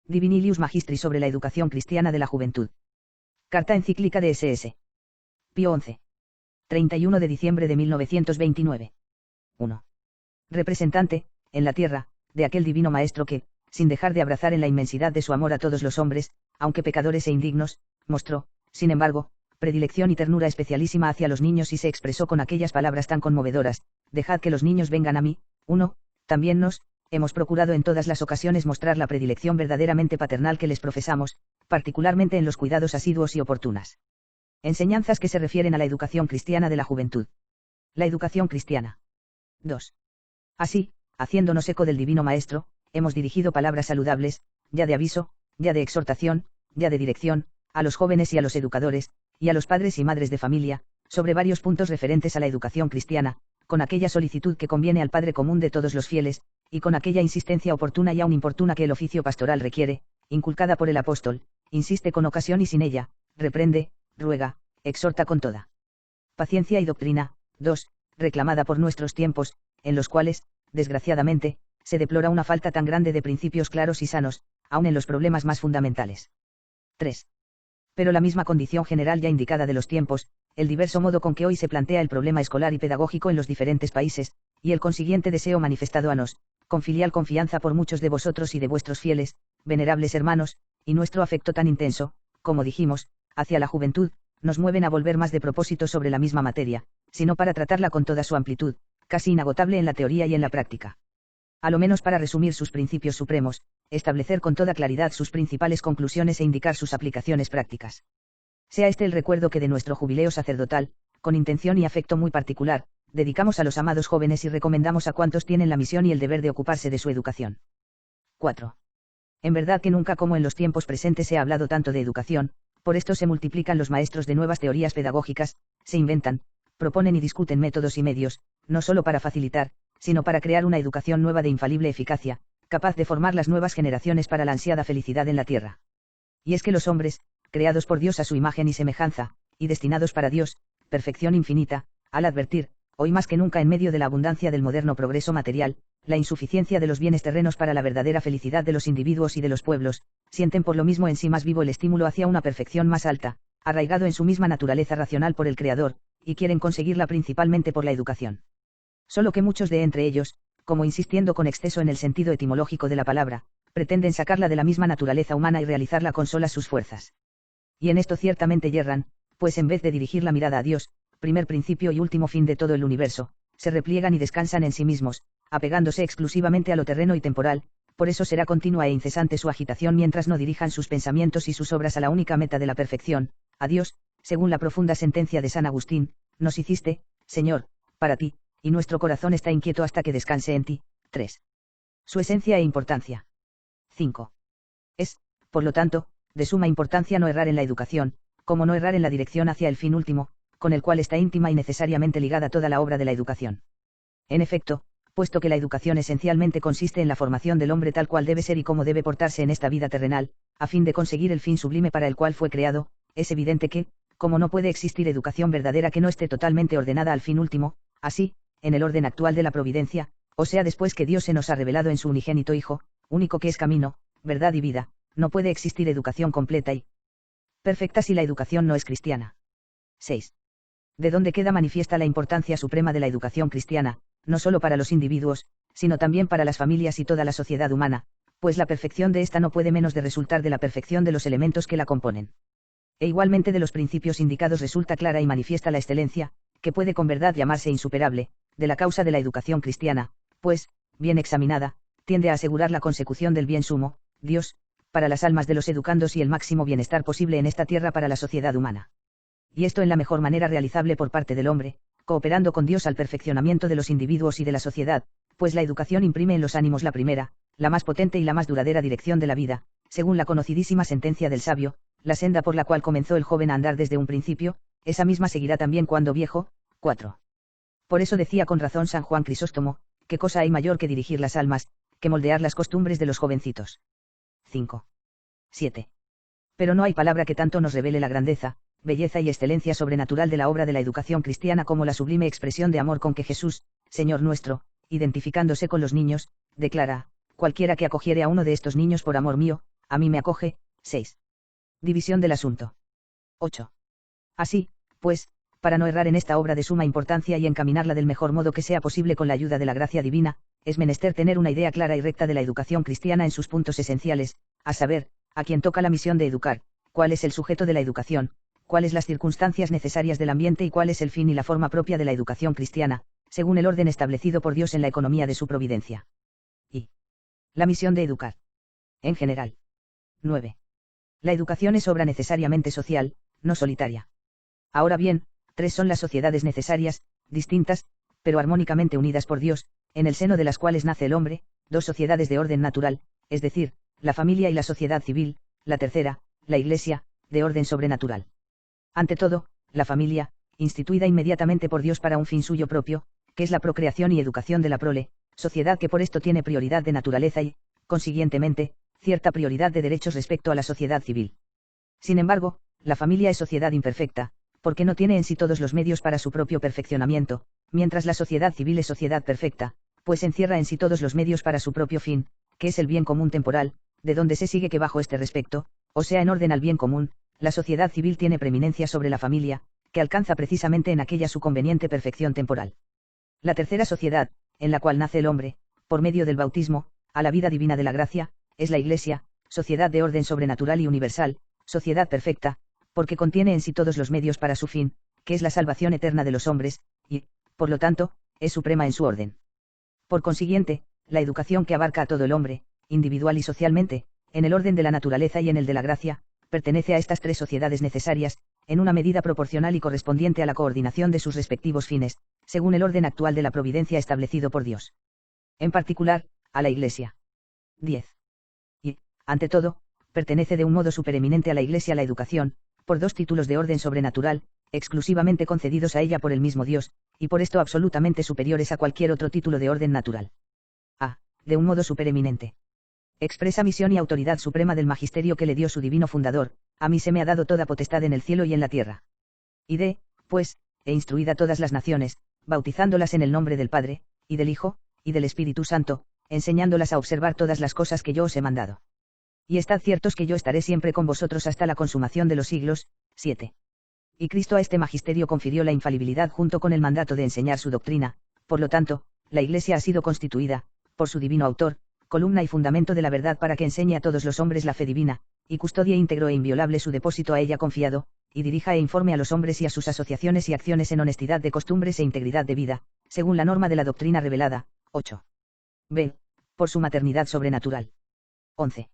Divinilius Magistri sobre la educación cristiana de la juventud. Carta encíclica de S.S. Pío XI. 31 de diciembre de 1929. 1. Representante, en la tierra, de aquel divino Maestro que, sin dejar de abrazar en la inmensidad de su amor a todos los hombres, aunque pecadores e indignos, mostró, sin embargo, predilección y ternura especialísima hacia los niños y se expresó con aquellas palabras tan conmovedoras: dejad que los niños vengan a mí. 1. También hemos procurado en todas las ocasiones mostrar la predilección verdaderamente paternal que les profesamos, particularmente en los cuidados asiduos y oportunas. Enseñanzas que se refieren a la educación cristiana de la juventud. La educación cristiana. 2. Así, haciéndonos eco del Divino Maestro, hemos dirigido palabras saludables, ya de aviso, ya de exhortación, ya de dirección, a los jóvenes y a los educadores, y a los padres y madres de familia, sobre varios puntos referentes a la educación cristiana, con aquella solicitud que conviene al Padre común de todos los fieles, y con aquella insistencia oportuna y aun importuna que el oficio pastoral requiere, inculcada por el apóstol, insiste con ocasión y sin ella, reprende, ruega, exhorta con toda paciencia y doctrina. 2. Reclamada por nuestros tiempos, en los cuales, desgraciadamente, se deplora una falta tan grande de principios claros y sanos, aun en los problemas más fundamentales. 3. Pero la misma condición general ya indicada de los tiempos, el diverso modo con que hoy se plantea el problema escolar y pedagógico en los diferentes países, y el consiguiente deseo manifestado a nos, con filial confianza por muchos de vosotros y de vuestros fieles, venerables hermanos, y nuestro afecto tan intenso, como dijimos, hacia la juventud, nos mueven a volver más de propósito sobre la misma materia, sino para tratarla con toda su amplitud, casi inagotable en la teoría y en la práctica. A lo menos para resumir sus principios supremos, establecer con toda claridad sus principales conclusiones e indicar sus aplicaciones prácticas. Sea este el recuerdo que de nuestro jubileo sacerdotal, con intención y afecto muy particular, dedicamos a los amados jóvenes y recomendamos a cuantos tienen la misión y el deber de ocuparse de su educación. 4. En verdad que nunca como en los tiempos presentes se ha hablado tanto de educación, por esto se multiplican los maestros de nuevas teorías pedagógicas, se inventan, proponen y discuten métodos y medios, no solo para facilitar, sino para crear una educación nueva de infalible eficacia, capaz de formar las nuevas generaciones para la ansiada felicidad en la tierra. Y es que los hombres, creados por Dios a su imagen y semejanza, y destinados para Dios, perfección infinita, al advertir, hoy más que nunca en medio de la abundancia del moderno progreso material, la insuficiencia de los bienes terrenos para la verdadera felicidad de los individuos y de los pueblos, sienten por lo mismo en sí más vivo el estímulo hacia una perfección más alta, arraigado en su misma naturaleza racional por el Creador, y quieren conseguirla principalmente por la educación. Solo que muchos de entre ellos, como insistiendo con exceso en el sentido etimológico de la palabra, pretenden sacarla de la misma naturaleza humana y realizarla con solas sus fuerzas. Y en esto ciertamente yerran, pues en vez de dirigir la mirada a Dios, primer principio y último fin de todo el universo, se repliegan y descansan en sí mismos, apegándose exclusivamente a lo terreno y temporal. Por eso será continua e incesante su agitación mientras no dirijan sus pensamientos y sus obras a la única meta de la perfección, a Dios, según la profunda sentencia de San Agustín: nos hiciste, Señor, para ti, y nuestro corazón está inquieto hasta que descanse en ti. 3. Su esencia e importancia. 5. Es, por lo tanto, de suma importancia no errar en la educación, como no errar en la dirección hacia el fin último, con el cual está íntima y necesariamente ligada toda la obra de la educación. En efecto, puesto que la educación esencialmente consiste en la formación del hombre tal cual debe ser y cómo debe portarse en esta vida terrenal, a fin de conseguir el fin sublime para el cual fue creado, es evidente que, como no puede existir educación verdadera que no esté totalmente ordenada al fin último, así, en el orden actual de la providencia, o sea después que Dios se nos ha revelado en su unigénito Hijo, único que es camino, verdad y vida, no puede existir educación completa y perfecta si la educación no es cristiana. 6. De donde queda manifiesta la importancia suprema de la educación cristiana, no solo para los individuos, sino también para las familias y toda la sociedad humana, pues la perfección de ésta no puede menos de resultar de la perfección de los elementos que la componen. E igualmente de los principios indicados resulta clara y manifiesta la excelencia, que puede con verdad llamarse insuperable, de la causa de la educación cristiana, pues, bien examinada, tiende a asegurar la consecución del bien sumo, Dios, para las almas de los educandos y el máximo bienestar posible en esta tierra para la sociedad humana. Y esto en la mejor manera realizable por parte del hombre, cooperando con Dios al perfeccionamiento de los individuos y de la sociedad, pues la educación imprime en los ánimos la primera, la más potente y la más duradera dirección de la vida, según la conocidísima sentencia del sabio: la senda por la cual comenzó el joven a andar desde un principio, esa misma seguirá también cuando viejo. 4. Por eso decía con razón San Juan Crisóstomo: ¿qué cosa hay mayor que dirigir las almas, que moldear las costumbres de los jovencitos? 5. 7. Pero no hay palabra que tanto nos revele la grandeza, belleza y excelencia sobrenatural de la obra de la educación cristiana como la sublime expresión de amor con que Jesús, Señor nuestro, identificándose con los niños, declara: cualquiera que acogiere a uno de estos niños por amor mío, a mí me acoge. 6. División del asunto. 8. Así, pues, para no errar en esta obra de suma importancia y encaminarla del mejor modo que sea posible con la ayuda de la gracia divina, es menester tener una idea clara y recta de la educación cristiana en sus puntos esenciales, a saber, a quien toca la misión de educar, cuál es el sujeto de la educación, cuáles las circunstancias necesarias del ambiente y cuál es el fin y la forma propia de la educación cristiana, según el orden establecido por Dios en la economía de su providencia. Y la misión de educar. En general. 9. La educación es obra necesariamente social, no solitaria. Ahora bien, 3 son las sociedades necesarias, distintas, pero armónicamente unidas por Dios, en el seno de las cuales nace el hombre, 2 sociedades de orden natural, es decir, la familia y la sociedad civil, la tercera, la Iglesia, de orden sobrenatural. Ante todo, la familia, instituida inmediatamente por Dios para un fin suyo propio, que es la procreación y educación de la prole, sociedad que por esto tiene prioridad de naturaleza y, consiguientemente, cierta prioridad de derechos respecto a la sociedad civil. Sin embargo, la familia es sociedad imperfecta, porque no tiene en sí todos los medios para su propio perfeccionamiento, mientras la sociedad civil es sociedad perfecta, pues encierra en sí todos los medios para su propio fin, que es el bien común temporal, de donde se sigue que bajo este respecto, o sea en orden al bien común, la sociedad civil tiene preeminencia sobre la familia, que alcanza precisamente en aquella su conveniente perfección temporal. La tercera sociedad, en la cual nace el hombre, por medio del bautismo, a la vida divina de la gracia, es la Iglesia, sociedad de orden sobrenatural y universal, sociedad perfecta, porque contiene en sí todos los medios para su fin, que es la salvación eterna de los hombres, y, por lo tanto, es suprema en su orden. Por consiguiente, la educación que abarca a todo el hombre, individual y socialmente, en el orden de la naturaleza y en el de la gracia, pertenece a estas 3 sociedades necesarias, en una medida proporcional y correspondiente a la coordinación de sus respectivos fines, según el orden actual de la providencia establecido por Dios. En particular, a la Iglesia. 10. Y, ante todo, pertenece de un modo supereminente a la Iglesia la educación, por 2 títulos de orden sobrenatural, exclusivamente concedidos a ella por el mismo Dios, y por esto absolutamente superiores a cualquier otro título de orden natural. A. De un modo supereminente. Expresa misión y autoridad suprema del magisterio que le dio su divino fundador, a mí se me ha dado toda potestad en el cielo y en la tierra. Y de, pues, he instruido a todas las naciones, bautizándolas en el nombre del Padre, y del Hijo, y del Espíritu Santo, enseñándolas a observar todas las cosas que yo os he mandado. Y estad ciertos que yo estaré siempre con vosotros hasta la consumación de los siglos. 7. Y Cristo a este magisterio confirió la infalibilidad junto con el mandato de enseñar su doctrina, por lo tanto, la Iglesia ha sido constituida, por su divino autor, columna y fundamento de la verdad para que enseñe a todos los hombres la fe divina, y custodie íntegro e inviolable su depósito a ella confiado, y dirija e informe a los hombres y a sus asociaciones y acciones en honestidad de costumbres e integridad de vida, según la norma de la doctrina revelada. 8. B. Por su maternidad sobrenatural. 11.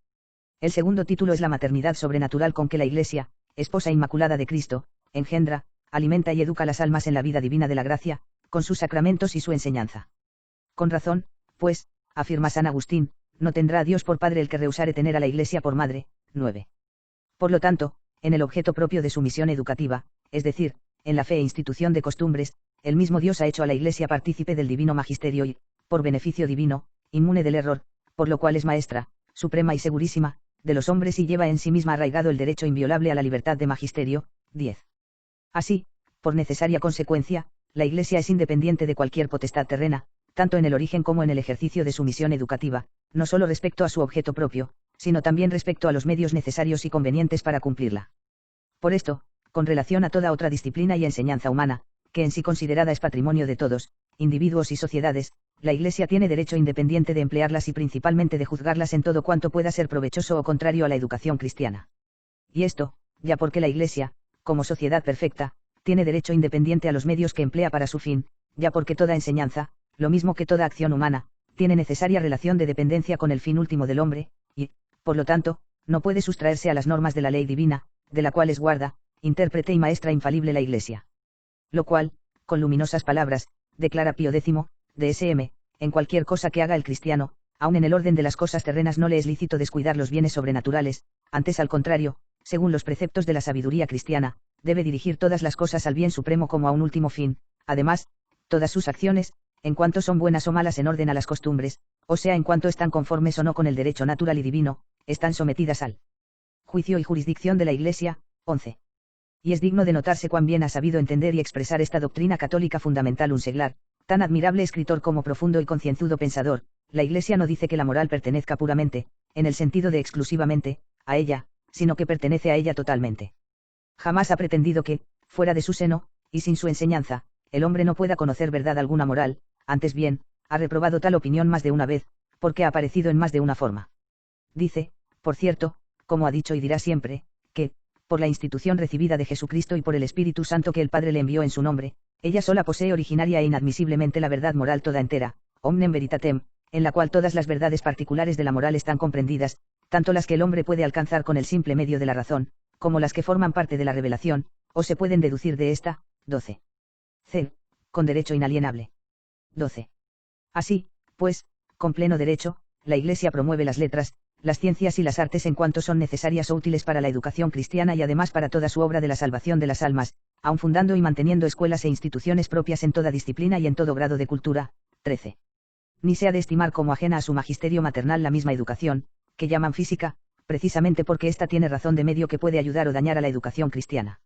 El segundo título es la maternidad sobrenatural con que la Iglesia, esposa inmaculada de Cristo, engendra, alimenta y educa las almas en la vida divina de la gracia, con sus sacramentos y su enseñanza. Con razón, pues, afirma San Agustín, no tendrá a Dios por padre el que rehusare tener a la Iglesia por madre. 9. Por lo tanto, en el objeto propio de su misión educativa, es decir, en la fe e institución de costumbres, el mismo Dios ha hecho a la Iglesia partícipe del divino magisterio y, por beneficio divino, inmune del error, por lo cual es maestra, suprema y segurísima, de los hombres y lleva en sí misma arraigado el derecho inviolable a la libertad de magisterio. 10. Así, por necesaria consecuencia, la Iglesia es independiente de cualquier potestad terrena, tanto en el origen como en el ejercicio de su misión educativa, no solo respecto a su objeto propio, sino también respecto a los medios necesarios y convenientes para cumplirla. Por esto, con relación a toda otra disciplina y enseñanza humana, que en sí considerada es patrimonio de todos, individuos y sociedades, la Iglesia tiene derecho independiente de emplearlas y principalmente de juzgarlas en todo cuanto pueda ser provechoso o contrario a la educación cristiana. Y esto, ya porque la Iglesia, como sociedad perfecta, tiene derecho independiente a los medios que emplea para su fin, ya porque toda enseñanza, lo mismo que toda acción humana, tiene necesaria relación de dependencia con el fin último del hombre, y, por lo tanto, no puede sustraerse a las normas de la ley divina, de la cual es guarda, intérprete y maestra infalible la Iglesia. Lo cual, con luminosas palabras, declara Pío X, DSM, en cualquier cosa que haga el cristiano, aun en el orden de las cosas terrenas no le es lícito descuidar los bienes sobrenaturales, antes al contrario, según los preceptos de la sabiduría cristiana, debe dirigir todas las cosas al bien supremo como a un último fin, además, todas sus acciones, en cuanto son buenas o malas en orden a las costumbres, o sea en cuanto están conformes o no con el derecho natural y divino, están sometidas al juicio y jurisdicción de la Iglesia. 11. Y es digno de notarse cuán bien ha sabido entender y expresar esta doctrina católica fundamental un seglar, tan admirable escritor como profundo y concienzudo pensador. La Iglesia no dice que la moral pertenezca puramente, en el sentido de exclusivamente, a ella, sino que pertenece a ella totalmente. Jamás ha pretendido que, fuera de su seno, y sin su enseñanza, el hombre no pueda conocer verdad alguna moral, antes bien, ha reprobado tal opinión más de una vez, porque ha aparecido en más de una forma. Dice, por cierto, como ha dicho y dirá siempre, que, por la institución recibida de Jesucristo y por el Espíritu Santo que el Padre le envió en su nombre, ella sola posee originaria e inadmisiblemente la verdad moral toda entera, omnem veritatem, en la cual todas las verdades particulares de la moral están comprendidas, tanto las que el hombre puede alcanzar con el simple medio de la razón, como las que forman parte de la revelación, o se pueden deducir de esta. 12. C. Con derecho inalienable. 12. Así, pues, con pleno derecho, la Iglesia promueve las letras, las ciencias y las artes en cuanto son necesarias o útiles para la educación cristiana y además para toda su obra de la salvación de las almas, aun fundando y manteniendo escuelas e instituciones propias en toda disciplina y en todo grado de cultura. 13. Ni se ha de estimar como ajena a su magisterio maternal la misma educación, que llaman física, precisamente porque ésta tiene razón de medio que puede ayudar o dañar a la educación cristiana.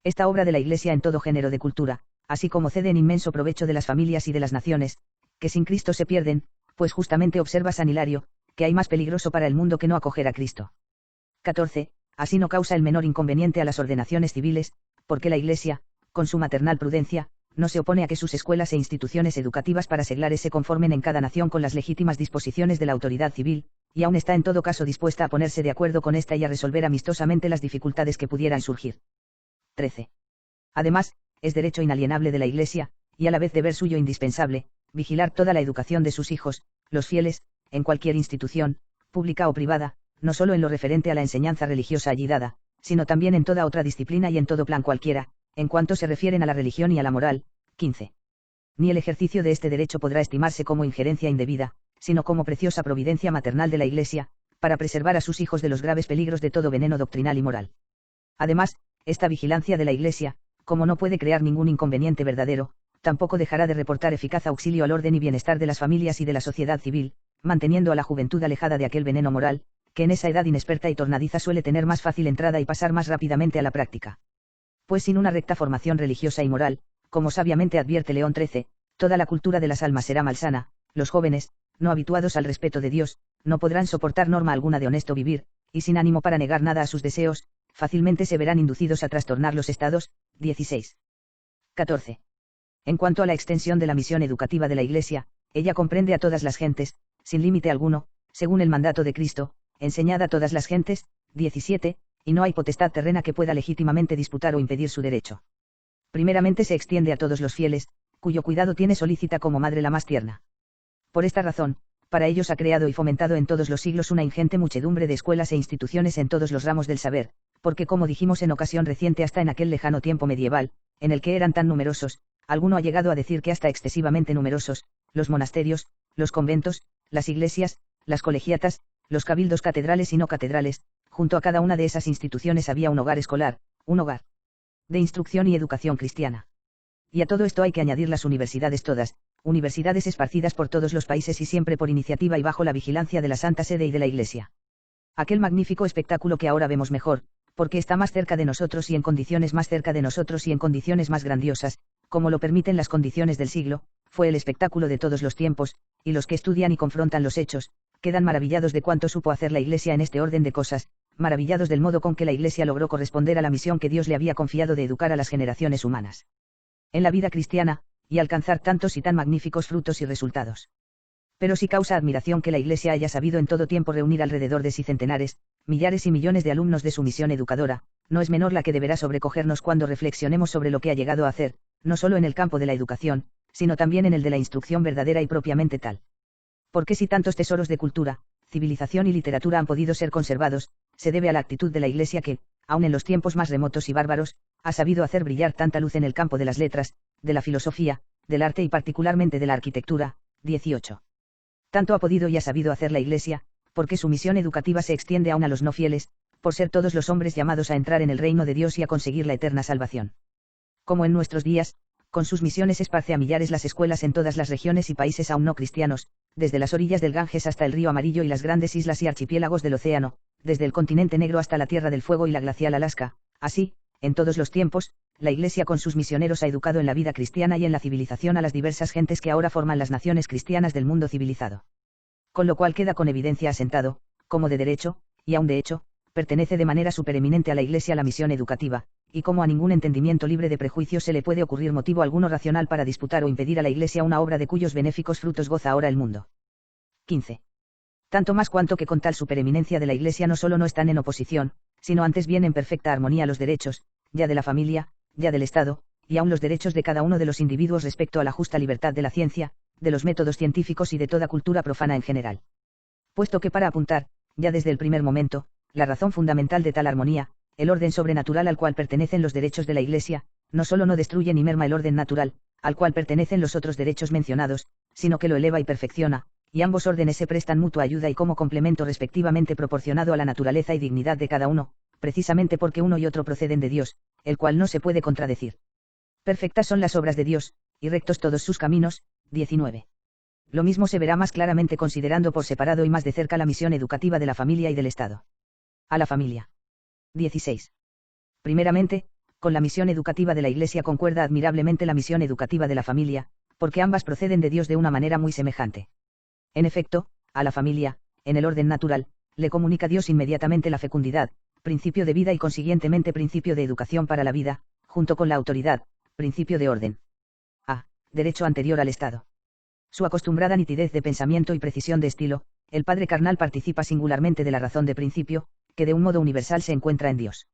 Esta obra de la Iglesia en todo género de cultura, así como cede en inmenso provecho de las familias y de las naciones, que sin Cristo se pierden, pues justamente observa San Hilario, que hay más peligroso para el mundo que no acoger a Cristo. 14. Así no causa el menor inconveniente a las ordenaciones civiles, porque la Iglesia, con su maternal prudencia, no se opone a que sus escuelas e instituciones educativas para seglares se conformen en cada nación con las legítimas disposiciones de la autoridad civil, y aún está en todo caso dispuesta a ponerse de acuerdo con esta y a resolver amistosamente las dificultades que pudieran surgir. 13. Además, es derecho inalienable de la Iglesia, y a la vez deber suyo indispensable, vigilar toda la educación de sus hijos, los fieles, en cualquier institución, pública o privada, no solo en lo referente a la enseñanza religiosa allí dada, sino también en toda otra disciplina y en todo plan cualquiera, en cuanto se refieren a la religión y a la moral. 15. Ni el ejercicio de este derecho podrá estimarse como injerencia indebida, sino como preciosa providencia maternal de la Iglesia, para preservar a sus hijos de los graves peligros de todo veneno doctrinal y moral. Además, esta vigilancia de la Iglesia, como no puede crear ningún inconveniente verdadero, tampoco dejará de reportar eficaz auxilio al orden y bienestar de las familias y de la sociedad civil, manteniendo a la juventud alejada de aquel veneno moral, que en esa edad inexperta y tornadiza suele tener más fácil entrada y pasar más rápidamente a la práctica. Pues sin una recta formación religiosa y moral, como sabiamente advierte León XIII, toda la cultura de las almas será malsana, los jóvenes, no habituados al respeto de Dios, no podrán soportar norma alguna de honesto vivir, y sin ánimo para negar nada a sus deseos, fácilmente se verán inducidos a trastornar los estados. 16. 14. En cuanto a la extensión de la misión educativa de la Iglesia, ella comprende a todas las gentes, sin límite alguno, según el mandato de Cristo, enseñad a todas las gentes. 17, y no hay potestad terrena que pueda legítimamente disputar o impedir su derecho. Primeramente se extiende a todos los fieles, cuyo cuidado tiene solícita como madre la más tierna. Por esta razón, para ellos ha creado y fomentado en todos los siglos una ingente muchedumbre de escuelas e instituciones en todos los ramos del saber, porque como dijimos en ocasión reciente hasta en aquel lejano tiempo medieval, en el que eran tan numerosos, alguno ha llegado a decir que hasta excesivamente numerosos, los monasterios, los conventos, las iglesias, las colegiatas, los cabildos catedrales y no catedrales, junto a cada una de esas instituciones había un hogar escolar, un hogar de instrucción y educación cristiana. Y a todo esto hay que añadir las universidades todas, universidades esparcidas por todos los países y siempre por iniciativa y bajo la vigilancia de la Santa Sede y de la Iglesia. Aquel magnífico espectáculo que ahora vemos mejor, porque está más cerca de nosotros y en condiciones más cerca de nosotros y en condiciones más grandiosas, como lo permiten las condiciones del siglo, fue el espectáculo de todos los tiempos, y los que estudian y confrontan los hechos, quedan maravillados de cuánto supo hacer la Iglesia en este orden de cosas, maravillados del modo con que la Iglesia logró corresponder a la misión que Dios le había confiado de educar a las generaciones humanas en la vida cristiana, y alcanzar tantos y tan magníficos frutos y resultados. Pero sí causa admiración que la Iglesia haya sabido en todo tiempo reunir alrededor de sí centenares, millares y millones de alumnos de su misión educadora, no es menor la que deberá sobrecogernos cuando reflexionemos sobre lo que ha llegado a hacer, no solo en el campo de la educación, sino también en el de la instrucción verdadera y propiamente tal. Porque si tantos tesoros de cultura, civilización y literatura han podido ser conservados, se debe a la actitud de la Iglesia que, aun en los tiempos más remotos y bárbaros, ha sabido hacer brillar tanta luz en el campo de las letras, de la filosofía, del arte y particularmente de la arquitectura. 18. Tanto ha podido y ha sabido hacer la Iglesia, porque su misión educativa se extiende aún a los no fieles, por ser todos los hombres llamados a entrar en el reino de Dios y a conseguir la eterna salvación. Como en nuestros días, con sus misiones esparce a millares las escuelas en todas las regiones y países aún no cristianos, desde las orillas del Ganges hasta el río Amarillo y las grandes islas y archipiélagos del océano, desde el continente negro hasta la Tierra del Fuego y la glacial Alaska. Así, en todos los tiempos, la Iglesia con sus misioneros ha educado en la vida cristiana y en la civilización a las diversas gentes que ahora forman las naciones cristianas del mundo civilizado. Con lo cual queda con evidencia asentado, como de derecho, y aun de hecho, pertenece de manera supereminente a la Iglesia la misión educativa, y como a ningún entendimiento libre de prejuicios se le puede ocurrir motivo alguno racional para disputar o impedir a la Iglesia una obra de cuyos benéficos frutos goza ahora el mundo. 15. Tanto más cuanto que con tal supereminencia de la Iglesia no solo no están en oposición, sino antes bien en perfecta armonía los derechos, ya de la familia, ya del Estado, y aun los derechos de cada uno de los individuos respecto a la justa libertad de la ciencia, de los métodos científicos y de toda cultura profana en general. Puesto que para apuntar, ya desde el primer momento, la razón fundamental de tal armonía, el orden sobrenatural al cual pertenecen los derechos de la Iglesia, no solo no destruye ni merma el orden natural, al cual pertenecen los otros derechos mencionados, sino que lo eleva y perfecciona, y ambos órdenes se prestan mutua ayuda y como complemento respectivamente proporcionado a la naturaleza y dignidad de cada uno, precisamente porque uno y otro proceden de Dios, el cual no se puede contradecir. Perfectas son las obras de Dios, y rectos todos sus caminos. 19. Lo mismo se verá más claramente considerando por separado y más de cerca la misión educativa de la familia y del Estado. A la familia. 16. Primeramente, con la misión educativa de la Iglesia concuerda admirablemente la misión educativa de la familia, porque ambas proceden de Dios de una manera muy semejante. En efecto, a la familia, en el orden natural, le comunica Dios inmediatamente la fecundidad, principio de vida y consiguientemente principio de educación para la vida, junto con la autoridad, principio de orden. A. Derecho anterior al Estado. Su acostumbrada nitidez de pensamiento y precisión de estilo, el padre carnal participa singularmente de la razón de principio, que de un modo universal se encuentra en Dios.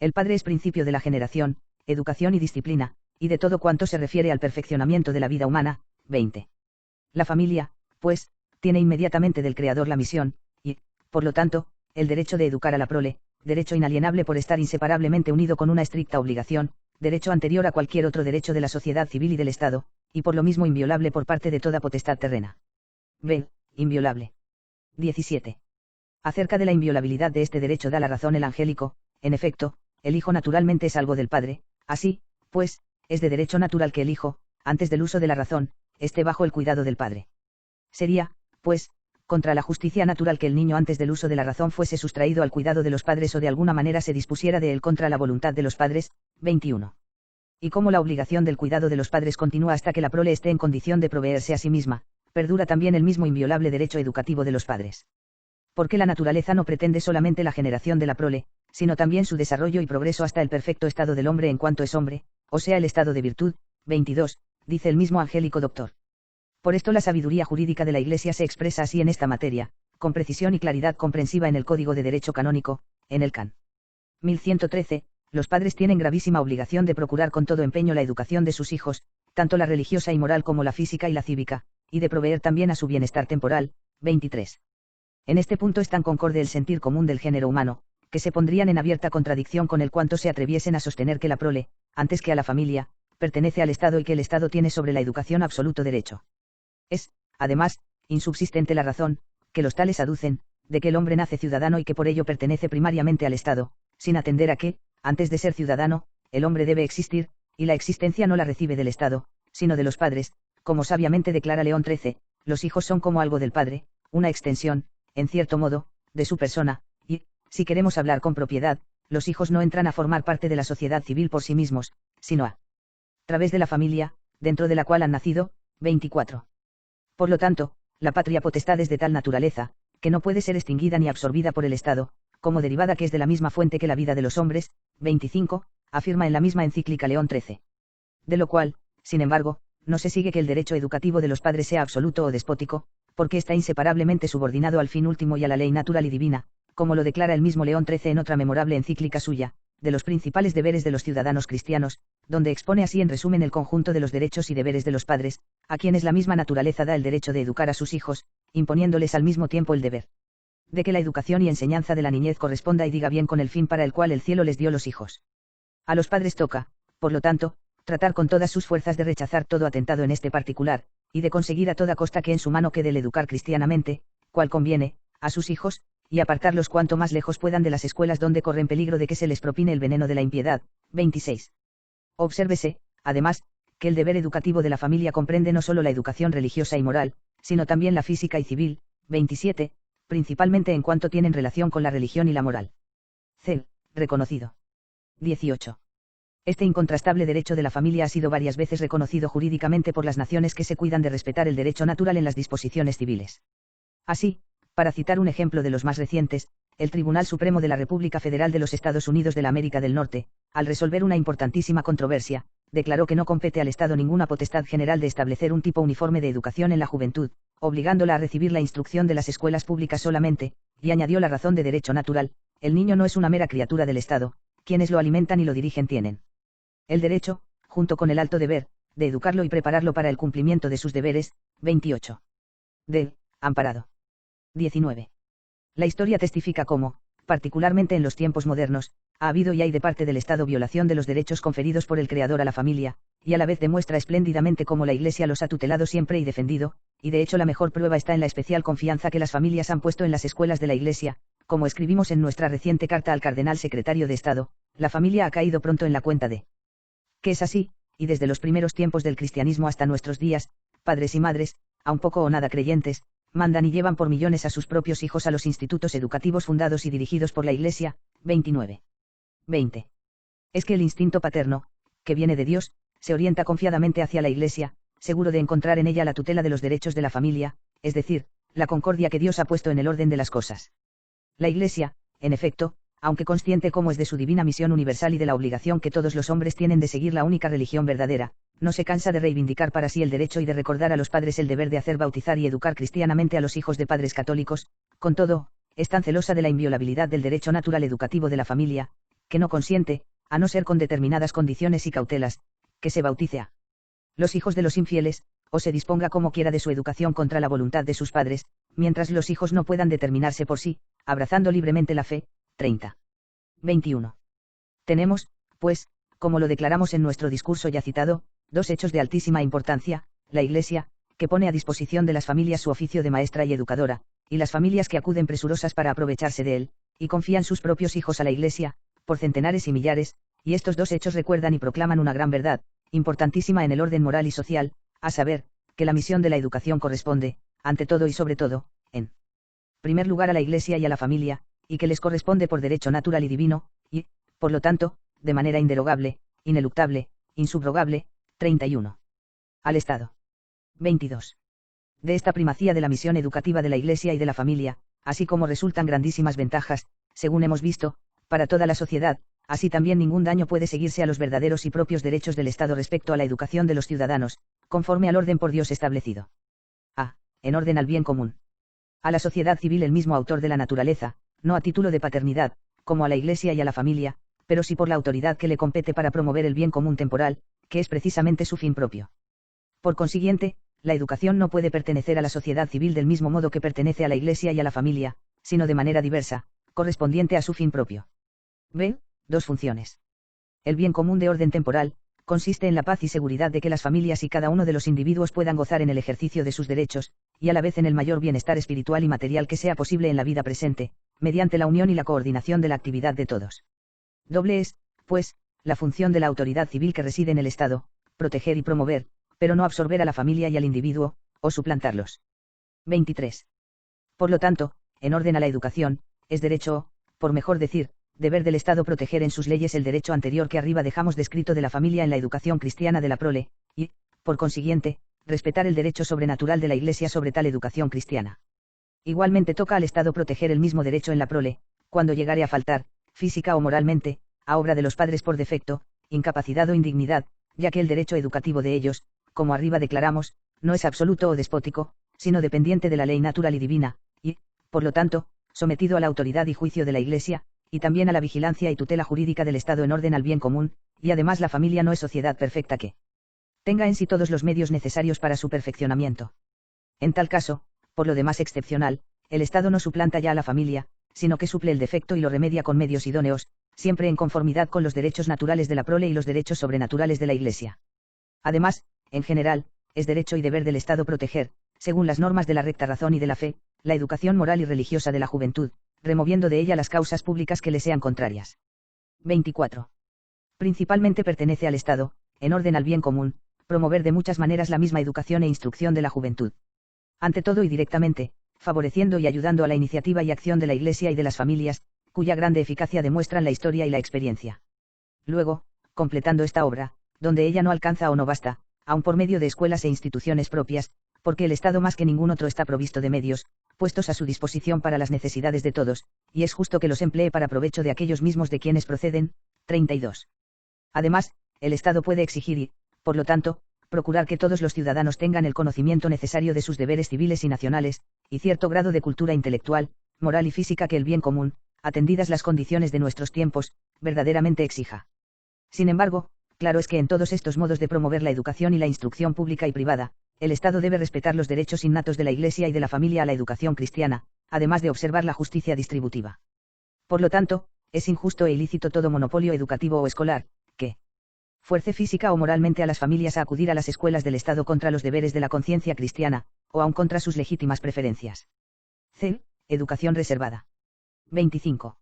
El padre es principio de la generación, educación y disciplina, y de todo cuanto se refiere al perfeccionamiento de la vida humana. 20. La familia, pues, tiene inmediatamente del Creador la misión, y, por lo tanto, el derecho de educar a la prole, derecho inalienable por estar inseparablemente unido con una estricta obligación, derecho anterior a cualquier otro derecho de la sociedad civil y del Estado, y por lo mismo inviolable por parte de toda potestad terrena. B. Inviolable. 17. Acerca de la inviolabilidad de este derecho da la razón el angélico. En efecto, el Hijo naturalmente es algo del Padre, así, pues, es de derecho natural que el Hijo, antes del uso de la razón, esté bajo el cuidado del Padre. Sería, pues, contra la justicia natural que el niño antes del uso de la razón fuese sustraído al cuidado de los padres o de alguna manera se dispusiera de él contra la voluntad de los padres. 21. Y como la obligación del cuidado de los padres continúa hasta que la prole esté en condición de proveerse a sí misma, perdura también el mismo inviolable derecho educativo de los padres. Porque la naturaleza no pretende solamente la generación de la prole, sino también su desarrollo y progreso hasta el perfecto estado del hombre en cuanto es hombre, o sea el estado de virtud. 22, dice el mismo angélico doctor. Por esto la sabiduría jurídica de la Iglesia se expresa así en esta materia, con precisión y claridad comprensiva en el Código de Derecho Canónico, en el Can. 1113, los padres tienen gravísima obligación de procurar con todo empeño la educación de sus hijos, tanto la religiosa y moral como la física y la cívica, y de proveer también a su bienestar temporal. 23. En este punto es tan concorde el sentir común del género humano, que se pondrían en abierta contradicción con el cuanto se atreviesen a sostener que la prole, antes que a la familia, pertenece al Estado y que el Estado tiene sobre la educación absoluto derecho. Es, además, insubsistente la razón, que los tales aducen, de que el hombre nace ciudadano y que por ello pertenece primariamente al Estado, sin atender a que, antes de ser ciudadano, el hombre debe existir, y la existencia no la recibe del Estado, sino de los padres, como sabiamente declara León XIII, los hijos son como algo del padre, una extensión, en cierto modo, de su persona, y, si queremos hablar con propiedad, los hijos no entran a formar parte de la sociedad civil por sí mismos, sino a través de la familia, dentro de la cual han nacido. 24. Por lo tanto, la patria potestad es de tal naturaleza, que no puede ser extinguida ni absorbida por el Estado, como derivada que es de la misma fuente que la vida de los hombres. 25, afirma en la misma encíclica León XIII. De lo cual, sin embargo, no se sigue que el derecho educativo de los padres sea absoluto o despótico, porque está inseparablemente subordinado al fin último y a la ley natural y divina, como lo declara el mismo León XIII en otra memorable encíclica suya, de los principales deberes de los ciudadanos cristianos, donde expone así en resumen el conjunto de los derechos y deberes de los padres, a quienes la misma naturaleza da el derecho de educar a sus hijos, imponiéndoles al mismo tiempo el deber de que la educación y enseñanza de la niñez corresponda y diga bien con el fin para el cual el cielo les dio los hijos. A los padres toca, por lo tanto, tratar con todas sus fuerzas de rechazar todo atentado en este particular, y de conseguir a toda costa que en su mano quede el educar cristianamente, cual conviene, a sus hijos, y apartarlos cuanto más lejos puedan de las escuelas donde corren peligro de que se les propine el veneno de la impiedad. 26. Obsérvese, además, que el deber educativo de la familia comprende no solo la educación religiosa y moral, sino también la física y civil. 27, principalmente en cuanto tienen relación con la religión y la moral. C. Reconocido. 18. Este incontrastable derecho de la familia ha sido varias veces reconocido jurídicamente por las naciones que se cuidan de respetar el derecho natural en las disposiciones civiles. Así, Para citar un ejemplo de los más recientes, el Tribunal Supremo de la República Federal de los Estados Unidos de la América del Norte, al resolver una importantísima controversia, declaró que no compete al Estado ninguna potestad general de establecer un tipo uniforme de educación en la juventud, obligándola a recibir la instrucción de las escuelas públicas solamente, y añadió la razón de derecho natural: el niño no es una mera criatura del Estado, quienes lo alimentan y lo dirigen tienen el derecho, junto con el alto deber, de educarlo y prepararlo para el cumplimiento de sus deberes. 28. Del amparado. 19. La historia testifica cómo, particularmente en los tiempos modernos, ha habido y hay de parte del Estado violación de los derechos conferidos por el Creador a la familia, y a la vez demuestra espléndidamente cómo la Iglesia los ha tutelado siempre y defendido, y de hecho la mejor prueba está en la especial confianza que las familias han puesto en las escuelas de la Iglesia. Como escribimos en nuestra reciente carta al Cardenal Secretario de Estado, la familia ha caído pronto en la cuenta de que es así, y desde los primeros tiempos del cristianismo hasta nuestros días, padres y madres, aun poco o nada creyentes, mandan y llevan por millones a sus propios hijos a los institutos educativos fundados y dirigidos por la Iglesia. 29. 20. Es que el instinto paterno, que viene de Dios, se orienta confiadamente hacia la Iglesia, seguro de encontrar en ella la tutela de los derechos de la familia, es decir, la concordia que Dios ha puesto en el orden de las cosas. La Iglesia, en efecto, aunque consciente como es de su divina misión universal y de la obligación que todos los hombres tienen de seguir la única religión verdadera, no se cansa de reivindicar para sí el derecho y de recordar a los padres el deber de hacer bautizar y educar cristianamente a los hijos de padres católicos. Con todo, es tan celosa de la inviolabilidad del derecho natural educativo de la familia, que no consiente, a no ser con determinadas condiciones y cautelas, que se bautice a los hijos de los infieles, o se disponga como quiera de su educación contra la voluntad de sus padres, mientras los hijos no puedan determinarse por sí, abrazando libremente la fe. 30. 21. Tenemos, pues, como lo declaramos en nuestro discurso ya citado, dos hechos de altísima importancia: la Iglesia, que pone a disposición de las familias su oficio de maestra y educadora, y las familias que acuden presurosas para aprovecharse de él, y confían sus propios hijos a la Iglesia, por centenares y millares, y estos dos hechos recuerdan y proclaman una gran verdad, importantísima en el orden moral y social, a saber, que la misión de la educación corresponde, ante todo y sobre todo, en primer lugar a la Iglesia y a la familia, y que les corresponde por derecho natural y divino, y, por lo tanto, de manera inderogable, ineluctable, insubrogable. 31. Al Estado. 22. De esta primacía de la misión educativa de la Iglesia y de la familia, así como resultan grandísimas ventajas, según hemos visto, para toda la sociedad, así también ningún daño puede seguirse a los verdaderos y propios derechos del Estado respecto a la educación de los ciudadanos, conforme al orden por Dios establecido. A. En orden al bien común. A la sociedad civil el mismo autor de la naturaleza, no a título de paternidad, como a la Iglesia y a la familia, pero sí por la autoridad que le compete para promover el bien común temporal, que es precisamente su fin propio. Por consiguiente, la educación no puede pertenecer a la sociedad civil del mismo modo que pertenece a la Iglesia y a la familia, sino de manera diversa, correspondiente a su fin propio. B. Dos funciones. El bien común de orden temporal, consiste en la paz y seguridad de que las familias y cada uno de los individuos puedan gozar en el ejercicio de sus derechos, y a la vez en el mayor bienestar espiritual y material que sea posible en la vida presente, mediante la unión y la coordinación de la actividad de todos. Doble es, pues, la función de la autoridad civil que reside en el Estado: proteger y promover, pero no absorber a la familia y al individuo, o suplantarlos. 23. Por lo tanto, en orden a la educación, es derecho o, por mejor decir, deber del Estado proteger en sus leyes el derecho anterior que arriba dejamos descrito de la familia en la educación cristiana de la prole, y, por consiguiente, respetar el derecho sobrenatural de la Iglesia sobre tal educación cristiana. Igualmente toca al Estado proteger el mismo derecho en la prole, cuando llegare a faltar, física o moralmente, a obra de los padres por defecto, incapacidad o indignidad, ya que el derecho educativo de ellos, como arriba declaramos, no es absoluto o despótico, sino dependiente de la ley natural y divina, y, por lo tanto, sometido a la autoridad y juicio de la Iglesia, y también a la vigilancia y tutela jurídica del Estado en orden al bien común, y además la familia no es sociedad perfecta que tenga en sí todos los medios necesarios para su perfeccionamiento. En tal caso, por lo demás excepcional, el Estado no suplanta ya a la familia, sino que suple el defecto y lo remedia con medios idóneos, siempre en conformidad con los derechos naturales de la prole y los derechos sobrenaturales de la Iglesia. Además, en general, es derecho y deber del Estado proteger, según las normas de la recta razón y de la fe, la educación moral y religiosa de la juventud, removiendo de ella las causas públicas que le sean contrarias. 24. Principalmente pertenece al Estado, en orden al bien común, promover de muchas maneras la misma educación e instrucción de la juventud. Ante todo y directamente, favoreciendo y ayudando a la iniciativa y acción de la Iglesia y de las familias, cuya grande eficacia demuestran la historia y la experiencia. Luego, completando esta obra, donde ella no alcanza o no basta, aun por medio de escuelas e instituciones propias, porque el Estado más que ningún otro está provisto de medios, puestos a su disposición para las necesidades de todos, y es justo que los emplee para provecho de aquellos mismos de quienes proceden. 32. Además, el Estado puede exigir y, por lo tanto, procurar que todos los ciudadanos tengan el conocimiento necesario de sus deberes civiles y nacionales, y cierto grado de cultura intelectual, moral y física que el bien común, atendidas las condiciones de nuestros tiempos, verdaderamente exija. Sin embargo, claro es que en todos estos modos de promover la educación y la instrucción pública y privada, el Estado debe respetar los derechos innatos de la Iglesia y de la familia a la educación cristiana, además de observar la justicia distributiva. Por lo tanto, es injusto e ilícito todo monopolio educativo o escolar, que fuerce física o moralmente a las familias a acudir a las escuelas del Estado contra los deberes de la conciencia cristiana, o aun contra sus legítimas preferencias. C. Educación reservada. 25.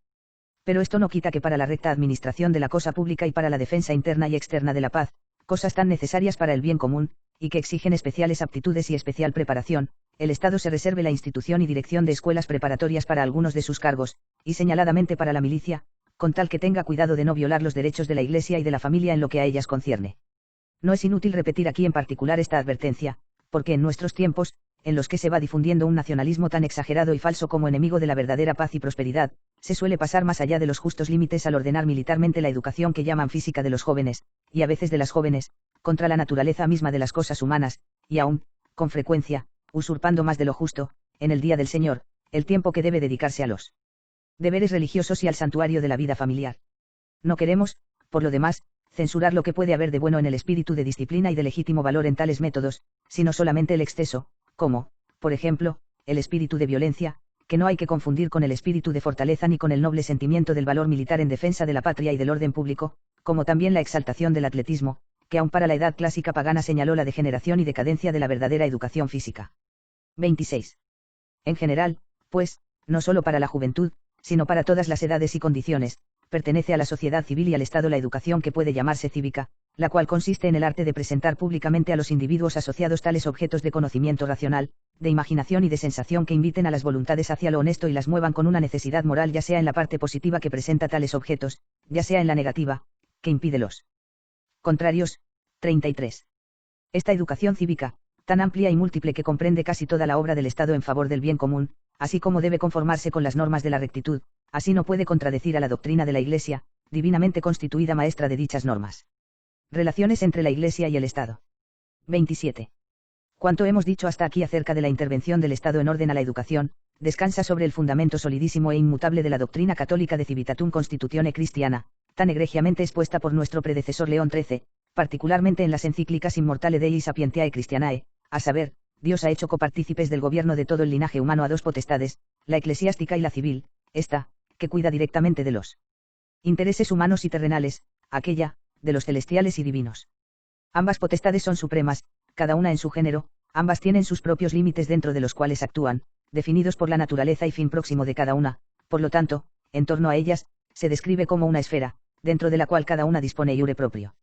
Pero esto no quita que para la recta administración de la cosa pública y para la defensa interna y externa de la paz, cosas tan necesarias para el bien común, y que exigen especiales aptitudes y especial preparación, el Estado se reserve la institución y dirección de escuelas preparatorias para algunos de sus cargos, y señaladamente para la milicia, con tal que tenga cuidado de no violar los derechos de la Iglesia y de la familia en lo que a ellas concierne. No es inútil repetir aquí en particular esta advertencia, porque en nuestros tiempos, en los que se va difundiendo un nacionalismo tan exagerado y falso como enemigo de la verdadera paz y prosperidad, se suele pasar más allá de los justos límites al ordenar militarmente la educación que llaman física de los jóvenes, y a veces de las jóvenes, contra la naturaleza misma de las cosas humanas, y aún, con frecuencia, usurpando más de lo justo, en el día del Señor, el tiempo que debe dedicarse a los deberes religiosos y al santuario de la vida familiar. No queremos, por lo demás, censurar lo que puede haber de bueno en el espíritu de disciplina y de legítimo valor en tales métodos, sino solamente el exceso, como, por ejemplo, el espíritu de violencia, que no hay que confundir con el espíritu de fortaleza ni con el noble sentimiento del valor militar en defensa de la patria y del orden público, como también la exaltación del atletismo, que aun para la edad clásica pagana señaló la degeneración y decadencia de la verdadera educación física. 26. En general, pues, no solo para la juventud, sino para todas las edades y condiciones, pertenece a la sociedad civil y al Estado la educación que puede llamarse cívica, la cual consiste en el arte de presentar públicamente a los individuos asociados tales objetos de conocimiento racional, de imaginación y de sensación que inviten a las voluntades hacia lo honesto y las muevan con una necesidad moral, ya sea en la parte positiva que presenta tales objetos, ya sea en la negativa, que impide los contrarios. 33. Esta educación cívica, tan amplia y múltiple que comprende casi toda la obra del Estado en favor del bien común, así como debe conformarse con las normas de la rectitud, así no puede contradecir a la doctrina de la Iglesia, divinamente constituida maestra de dichas normas. Relaciones entre la Iglesia y el Estado. 27. Cuanto hemos dicho hasta aquí acerca de la intervención del Estado en orden a la educación, descansa sobre el fundamento solidísimo e inmutable de la doctrina católica de Civitatum Constitutione Christiana, tan egregiamente expuesta por nuestro predecesor León XIII, particularmente en las encíclicas Immortale Dei Sapientiae Christianae, a saber, Dios ha hecho copartícipes del gobierno de todo el linaje humano a dos potestades, la eclesiástica y la civil, esta, que cuida directamente de los intereses humanos y terrenales, aquella, de los celestiales y divinos. Ambas potestades son supremas, cada una en su género, ambas tienen sus propios límites dentro de los cuales actúan, definidos por la naturaleza y fin próximo de cada una, por lo tanto, en torno a ellas, se describe como una esfera, dentro de la cual cada una dispone iure propio.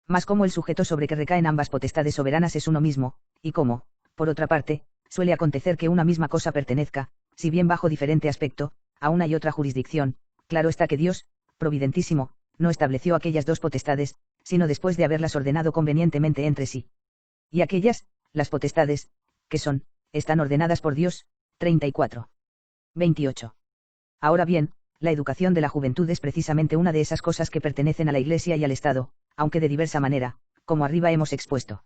Mas como el sujeto sobre que recaen ambas potestades soberanas es uno mismo, y como, por otra parte, suele acontecer que una misma cosa pertenezca, si bien bajo diferente aspecto, a una y otra jurisdicción, claro está que Dios, providentísimo, no estableció aquellas dos potestades, sino después de haberlas ordenado convenientemente entre sí. Y aquellas, las potestades, que son, están ordenadas por Dios. 34. 28. Ahora bien, la educación de la juventud es precisamente una de esas cosas que pertenecen a la Iglesia y al Estado, aunque de diversa manera, como arriba hemos expuesto.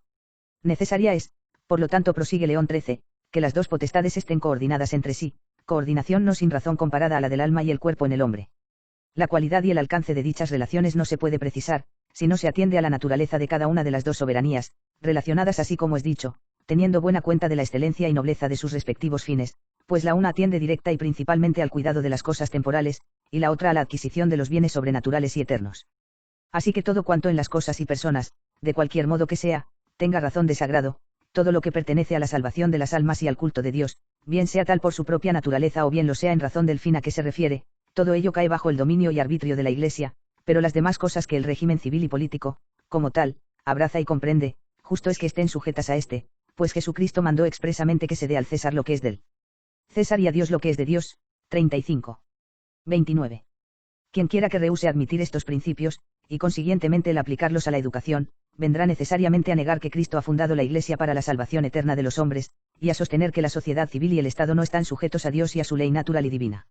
Necesaria es, por lo tanto prosigue León XIII, que las dos potestades estén coordinadas entre sí, coordinación no sin razón comparada a la del alma y el cuerpo en el hombre. La cualidad y el alcance de dichas relaciones no se puede precisar, si no se atiende a la naturaleza de cada una de las dos soberanías, relacionadas así como es dicho, teniendo buena cuenta de la excelencia y nobleza de sus respectivos fines, pues la una atiende directa y principalmente al cuidado de las cosas temporales, y la otra a la adquisición de los bienes sobrenaturales y eternos. Así que todo cuanto en las cosas y personas, de cualquier modo que sea, tenga razón de sagrado, todo lo que pertenece a la salvación de las almas y al culto de Dios, bien sea tal por su propia naturaleza o bien lo sea en razón del fin a que se refiere, todo ello cae bajo el dominio y arbitrio de la Iglesia, pero las demás cosas que el régimen civil y político, como tal, abraza y comprende, justo es que estén sujetas a este, pues Jesucristo mandó expresamente que se dé al César lo que es del César y a Dios lo que es de Dios. 35. 29. Quien quiera que rehúse admitir estos principios, y consiguientemente el aplicarlos a la educación, vendrá necesariamente a negar que Cristo ha fundado la Iglesia para la salvación eterna de los hombres, y a sostener que la sociedad civil y el Estado no están sujetos a Dios y a su ley natural y divina.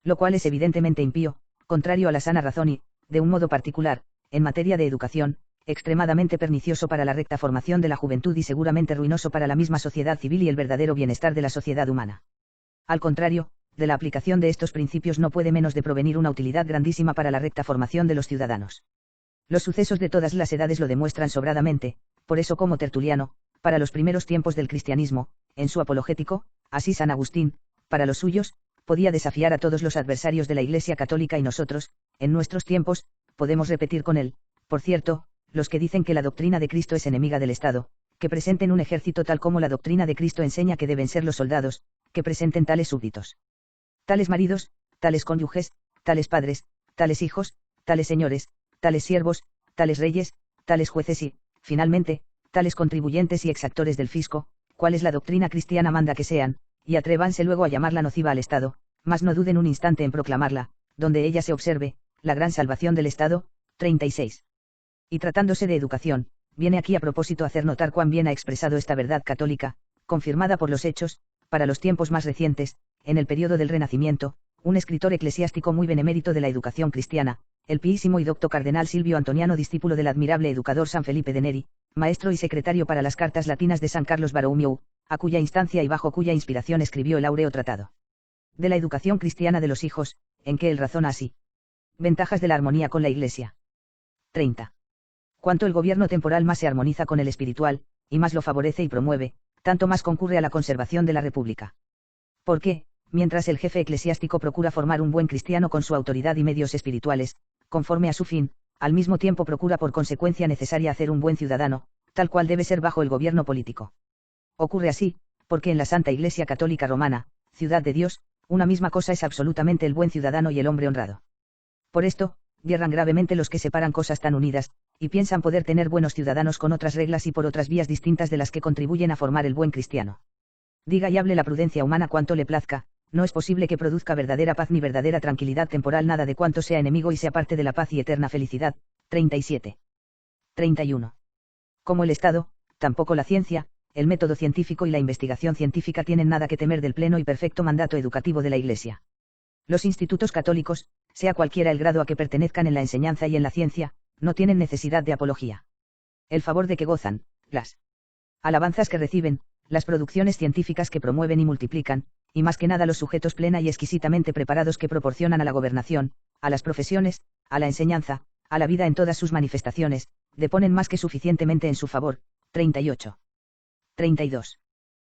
Lo cual es evidentemente impío, contrario a la sana razón y, de un modo particular, en materia de educación, extremadamente pernicioso para la recta formación de la juventud y seguramente ruinoso para la misma sociedad civil y el verdadero bienestar de la sociedad humana. Al contrario, de la aplicación de estos principios no puede menos de provenir una utilidad grandísima para la recta formación de los ciudadanos. Los sucesos de todas las edades lo demuestran sobradamente, por eso como Tertuliano, para los primeros tiempos del cristianismo, en su apologético, así San Agustín, para los suyos, podía desafiar a todos los adversarios de la Iglesia católica y nosotros, en nuestros tiempos, podemos repetir con él, por cierto, los que dicen que la doctrina de Cristo es enemiga del Estado, que presenten un ejército tal como la doctrina de Cristo enseña que deben ser los soldados, que presenten tales súbditos. Tales maridos, tales cónyuges, tales padres, tales hijos, tales señores, tales siervos, tales reyes, tales jueces y, finalmente, tales contribuyentes y exactores del fisco, cual es la doctrina cristiana manda que sean, y atrévanse luego a llamarla nociva al Estado, mas no duden un instante en proclamarla, donde ella se observe, la gran salvación del Estado. 36. Y tratándose de educación, viene aquí a propósito hacer notar cuán bien ha expresado esta verdad católica, confirmada por los hechos, para los tiempos más recientes, en el periodo del Renacimiento, un escritor eclesiástico muy benemérito de la educación cristiana, el piísimo y docto cardenal Silvio Antoniano, discípulo del admirable educador San Felipe de Neri, maestro y secretario para las cartas latinas de San Carlos Borromeo, a cuya instancia y bajo cuya inspiración escribió el áureo tratado de la educación cristiana de los hijos, en que él razona así. Ventajas de la armonía con la Iglesia. 30. Cuanto el gobierno temporal más se armoniza con el espiritual, y más lo favorece y promueve, tanto más concurre a la conservación de la República. Porque, mientras el jefe eclesiástico procura formar un buen cristiano con su autoridad y medios espirituales, conforme a su fin, al mismo tiempo procura por consecuencia necesaria hacer un buen ciudadano, tal cual debe ser bajo el gobierno político. Ocurre así, porque en la Santa Iglesia Católica Romana, ciudad de Dios, una misma cosa es absolutamente el buen ciudadano y el hombre honrado. Por esto, yerran gravemente los que separan cosas tan unidas, y piensan poder tener buenos ciudadanos con otras reglas y por otras vías distintas de las que contribuyen a formar el buen cristiano. Diga y hable la prudencia humana cuanto le plazca, no es posible que produzca verdadera paz ni verdadera tranquilidad temporal nada de cuanto sea enemigo y sea parte de la paz y eterna felicidad. 37. 31. Como el Estado, tampoco la ciencia, el método científico y la investigación científica tienen nada que temer del pleno y perfecto mandato educativo de la Iglesia. Los institutos católicos, sea cualquiera el grado a que pertenezcan en la enseñanza y en la ciencia, no tienen necesidad de apología. El favor de que gozan, las alabanzas que reciben, las producciones científicas que promueven y multiplican, y más que nada los sujetos plena y exquisitamente preparados que proporcionan a la gobernación, a las profesiones, a la enseñanza, a la vida en todas sus manifestaciones, deponen más que suficientemente en su favor. 38. 32.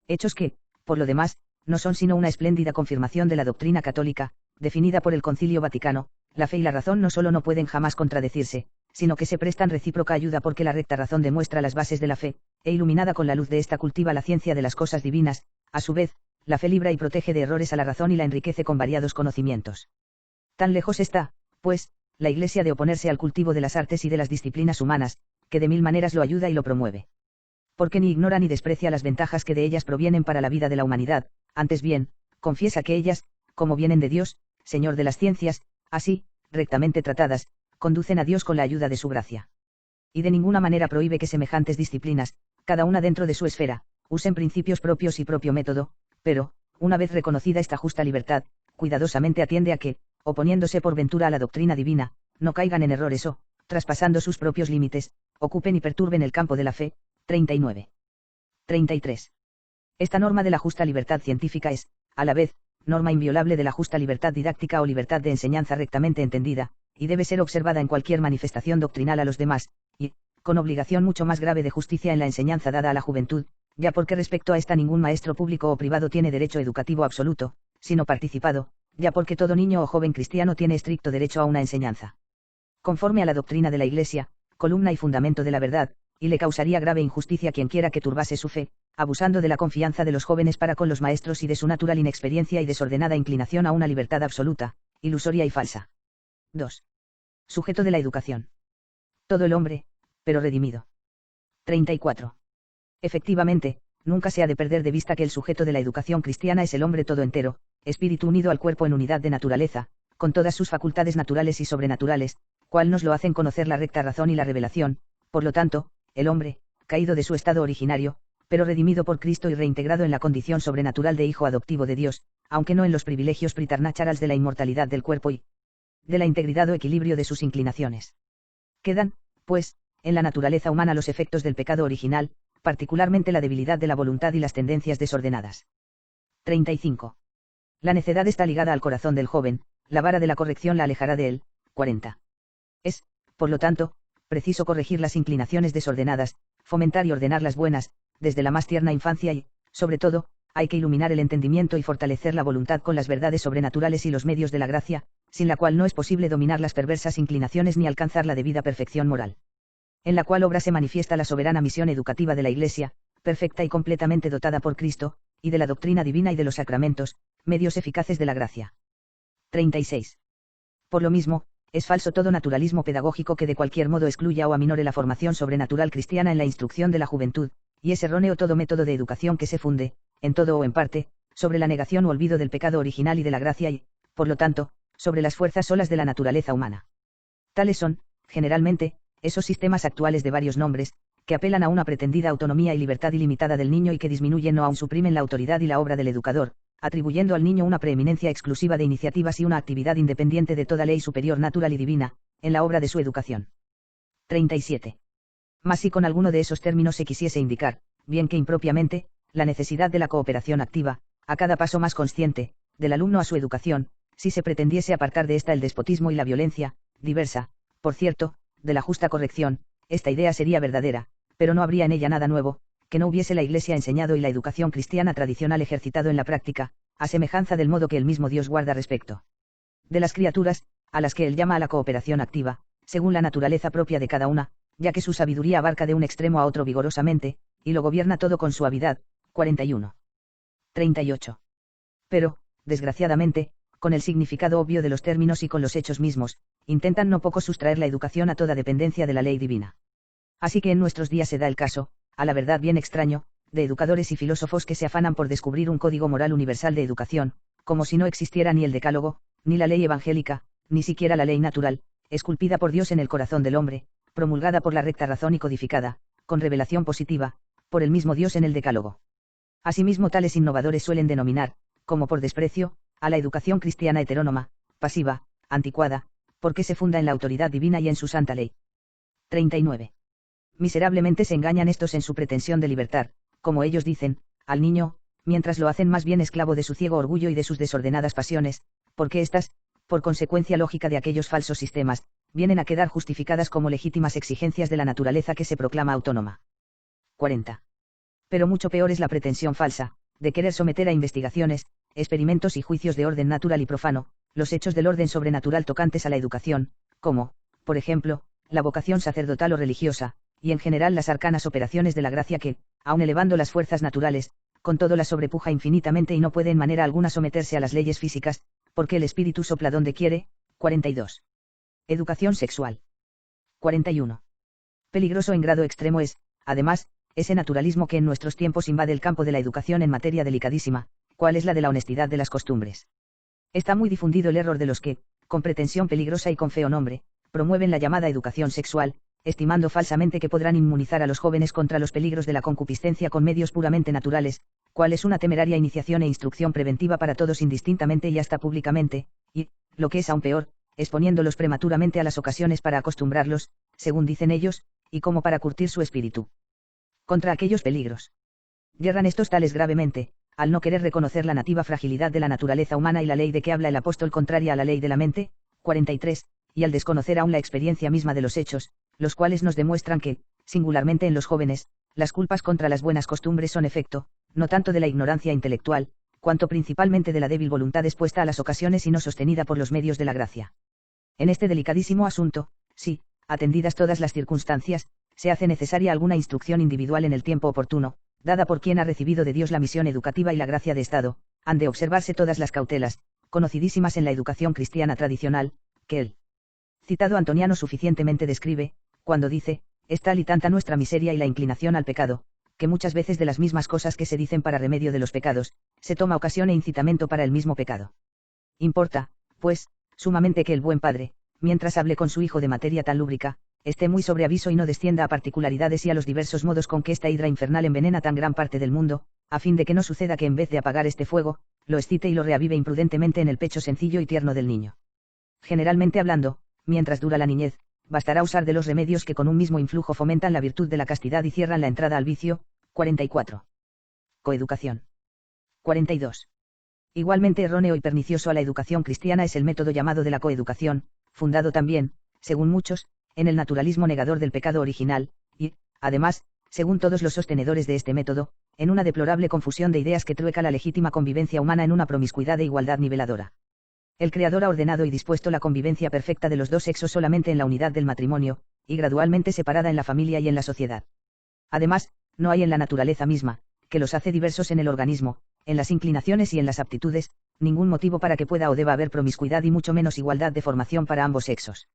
Hechos que, por lo demás, no son sino una espléndida confirmación de la doctrina católica, definida por el Concilio Vaticano. La fe y la razón no solo no pueden jamás contradecirse, sino que se prestan recíproca ayuda porque la recta razón demuestra las bases de la fe, e iluminada con la luz de esta cultiva la ciencia de las cosas divinas. A su vez, la fe libra y protege de errores a la razón y la enriquece con variados conocimientos. Tan lejos está, pues, la Iglesia de oponerse al cultivo de las artes y de las disciplinas humanas, que de mil maneras lo ayuda y lo promueve. Porque ni ignora ni desprecia las ventajas que de ellas provienen para la vida de la humanidad, antes bien, confiesa que ellas, como vienen de Dios, Señor de las ciencias, así, rectamente tratadas, conducen a Dios con la ayuda de su gracia. Y de ninguna manera prohíbe que semejantes disciplinas, cada una dentro de su esfera, usen principios propios y propio método, pero, una vez reconocida esta justa libertad, cuidadosamente atiende a que, oponiéndose por ventura a la doctrina divina, no caigan en errores o, traspasando sus propios límites, ocupen y perturben el campo de la fe. 39. 33. Esta norma de la justa libertad científica es, a la vez, norma inviolable de la justa libertad didáctica o libertad de enseñanza rectamente entendida, y debe ser observada en cualquier manifestación doctrinal a los demás, y, con obligación mucho más grave de justicia en la enseñanza dada a la juventud, ya porque respecto a esta ningún maestro público o privado tiene derecho educativo absoluto, sino participado, ya porque todo niño o joven cristiano tiene estricto derecho a una enseñanza conforme a la doctrina de la Iglesia, columna y fundamento de la verdad, y le causaría grave injusticia quien quiera que turbase su fe, abusando de la confianza de los jóvenes para con los maestros y de su natural inexperiencia y desordenada inclinación a una libertad absoluta, ilusoria y falsa. 2. Sujeto de la educación. Todo el hombre, pero redimido. 34. Efectivamente, nunca se ha de perder de vista que el sujeto de la educación cristiana es el hombre todo entero, espíritu unido al cuerpo en unidad de naturaleza, con todas sus facultades naturales y sobrenaturales, cual nos lo hacen conocer la recta razón y la revelación. Por lo tanto, el hombre, caído de su estado originario, pero redimido por Cristo y reintegrado en la condición sobrenatural de hijo adoptivo de Dios, aunque no en los privilegios preternatural de la inmortalidad del cuerpo y de la integridad o equilibrio de sus inclinaciones. Quedan, pues, en la naturaleza humana los efectos del pecado original, particularmente la debilidad de la voluntad y las tendencias desordenadas. 35. La necedad está ligada al corazón del joven, la vara de la corrección la alejará de él. 40. Es, por lo tanto, preciso corregir las inclinaciones desordenadas, fomentar y ordenar las buenas, desde la más tierna infancia y, sobre todo, hay que iluminar el entendimiento y fortalecer la voluntad con las verdades sobrenaturales y los medios de la gracia, sin la cual no es posible dominar las perversas inclinaciones ni alcanzar la debida perfección moral. En la cual obra se manifiesta la soberana misión educativa de la Iglesia, perfecta y completamente dotada por Cristo, y de la doctrina divina y de los sacramentos, medios eficaces de la gracia. 36. Por lo mismo, es falso todo naturalismo pedagógico que de cualquier modo excluya o aminore la formación sobrenatural cristiana en la instrucción de la juventud, y es erróneo todo método de educación que se funde, en todo o en parte, sobre la negación o olvido del pecado original y de la gracia y, por lo tanto, sobre las fuerzas solas de la naturaleza humana. Tales son, generalmente, esos sistemas actuales de varios nombres, que apelan a una pretendida autonomía y libertad ilimitada del niño y que disminuyen o aun suprimen la autoridad y la obra del educador, atribuyendo al niño una preeminencia exclusiva de iniciativas y una actividad independiente de toda ley superior natural y divina, en la obra de su educación. 37. Mas si con alguno de esos términos se quisiese indicar, bien que impropiamente, la necesidad de la cooperación activa, a cada paso más consciente, del alumno a su educación, si se pretendiese apartar de esta el despotismo y la violencia, diversa, por cierto, de la justa corrección, esta idea sería verdadera, pero no habría en ella nada nuevo, que no hubiese la Iglesia enseñado y la educación cristiana tradicional ejercitado en la práctica, a semejanza del modo que el mismo Dios guarda respecto de las criaturas, a las que él llama a la cooperación activa, según la naturaleza propia de cada una, ya que su sabiduría abarca de un extremo a otro vigorosamente, y lo gobierna todo con suavidad. 41. 38. Pero, desgraciadamente, con el significado obvio de los términos y con los hechos mismos, intentan no poco sustraer la educación a toda dependencia de la ley divina. Así que en nuestros días se da el caso, a la verdad bien extraño, de educadores y filósofos que se afanan por descubrir un código moral universal de educación, como si no existiera ni el decálogo, ni la ley evangélica, ni siquiera la ley natural, esculpida por Dios en el corazón del hombre, promulgada por la recta razón y codificada, con revelación positiva, por el mismo Dios en el decálogo. Asimismo tales innovadores suelen denominar, como por desprecio, a la educación cristiana heterónoma, pasiva, anticuada, porque se funda en la autoridad divina y en su santa ley. 39. Miserablemente se engañan estos en su pretensión de libertar, como ellos dicen, al niño, mientras lo hacen más bien esclavo de su ciego orgullo y de sus desordenadas pasiones, porque éstas, por consecuencia lógica de aquellos falsos sistemas, vienen a quedar justificadas como legítimas exigencias de la naturaleza que se proclama autónoma. 40. Pero mucho peor es la pretensión falsa, de querer someter a investigaciones, experimentos y juicios de orden natural y profano, los hechos del orden sobrenatural tocantes a la educación, como, por ejemplo, la vocación sacerdotal o religiosa, y en general las arcanas operaciones de la gracia que, aun elevando las fuerzas naturales, con todo las sobrepuja infinitamente y no puede en manera alguna someterse a las leyes físicas, porque el espíritu sopla donde quiere. 42. Educación sexual. 41. Peligroso en grado extremo es, además, ese naturalismo que en nuestros tiempos invade el campo de la educación en materia delicadísima, cual es la de la honestidad de las costumbres. Está muy difundido el error de los que, con pretensión peligrosa y con feo nombre, promueven la llamada educación sexual, estimando falsamente que podrán inmunizar a los jóvenes contra los peligros de la concupiscencia con medios puramente naturales, cual es una temeraria iniciación e instrucción preventiva para todos indistintamente y hasta públicamente, y, lo que es aún peor, exponiéndolos prematuramente a las ocasiones para acostumbrarlos, según dicen ellos, y como para curtir su espíritu contra aquellos peligros. Yerran estos tales gravemente, al no querer reconocer la nativa fragilidad de la naturaleza humana y la ley de que habla el apóstol contraria a la ley de la mente. 43, y al desconocer aún la experiencia misma de los hechos, los cuales nos demuestran que, singularmente en los jóvenes, las culpas contra las buenas costumbres son efecto, no tanto de la ignorancia intelectual, cuanto principalmente de la débil voluntad expuesta a las ocasiones y no sostenida por los medios de la gracia. En este delicadísimo asunto, sí, atendidas todas las circunstancias, se hace necesaria alguna instrucción individual en el tiempo oportuno, dada por quien ha recibido de Dios la misión educativa y la gracia de Estado, han de observarse todas las cautelas, conocidísimas en la educación cristiana tradicional, que el citado Antoniano suficientemente describe, cuando dice, es tal y tanta nuestra miseria y la inclinación al pecado, que muchas veces de las mismas cosas que se dicen para remedio de los pecados, se toma ocasión e incitamento para el mismo pecado. Importa, pues, sumamente que el buen padre, mientras hable con su hijo de materia tan lúbrica, esté muy sobre aviso y no descienda a particularidades y a los diversos modos con que esta hidra infernal envenena tan gran parte del mundo, a fin de que no suceda que en vez de apagar este fuego, lo excite y lo reavive imprudentemente en el pecho sencillo y tierno del niño. Generalmente hablando, mientras dura la niñez, bastará usar de los remedios que con un mismo influjo fomentan la virtud de la castidad y cierran la entrada al vicio. 44. Coeducación. 42. Igualmente erróneo y pernicioso a la educación cristiana es el método llamado de la coeducación, fundado también, según muchos, en el naturalismo negador del pecado original, y, además, según todos los sostenedores de este método, en una deplorable confusión de ideas que trueca la legítima convivencia humana en una promiscuidad e igualdad niveladora. El Creador ha ordenado y dispuesto la convivencia perfecta de los dos sexos solamente en la unidad del matrimonio, y gradualmente separada en la familia y en la sociedad. Además, no hay en la naturaleza misma, que los hace diversos en el organismo, en las inclinaciones y en las aptitudes, ningún motivo para que pueda o deba haber promiscuidad y mucho menos igualdad de formación para ambos sexos.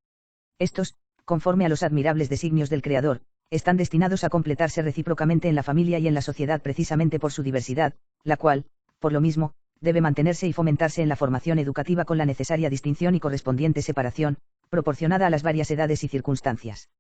Estos, conforme a los admirables designios del Creador, están destinados a completarse recíprocamente en la familia y en la sociedad precisamente por su diversidad, la cual, por lo mismo, debe mantenerse y fomentarse en la formación educativa con la necesaria distinción y correspondiente separación, proporcionada a las varias edades y circunstancias.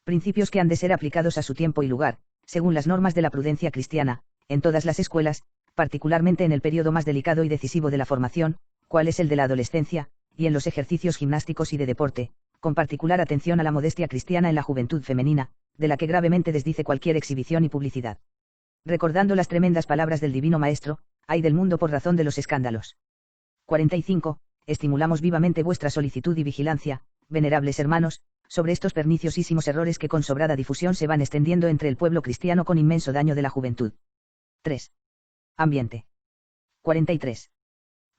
Principios que han de ser aplicados a su tiempo y lugar, según las normas de la prudencia cristiana, en todas las escuelas, particularmente en el periodo más delicado y decisivo de la formación, cual es el de la adolescencia, y en los ejercicios gimnásticos y de deporte, con particular atención a la modestia cristiana en la juventud femenina, de la que gravemente desdice cualquier exhibición y publicidad. Recordando las tremendas palabras del Divino Maestro, ay del mundo por razón de los escándalos. 45. Estimulamos vivamente vuestra solicitud y vigilancia, venerables hermanos, sobre estos perniciosísimos errores que con sobrada difusión se van extendiendo entre el pueblo cristiano con inmenso daño de la juventud. 3. Ambiente. 43.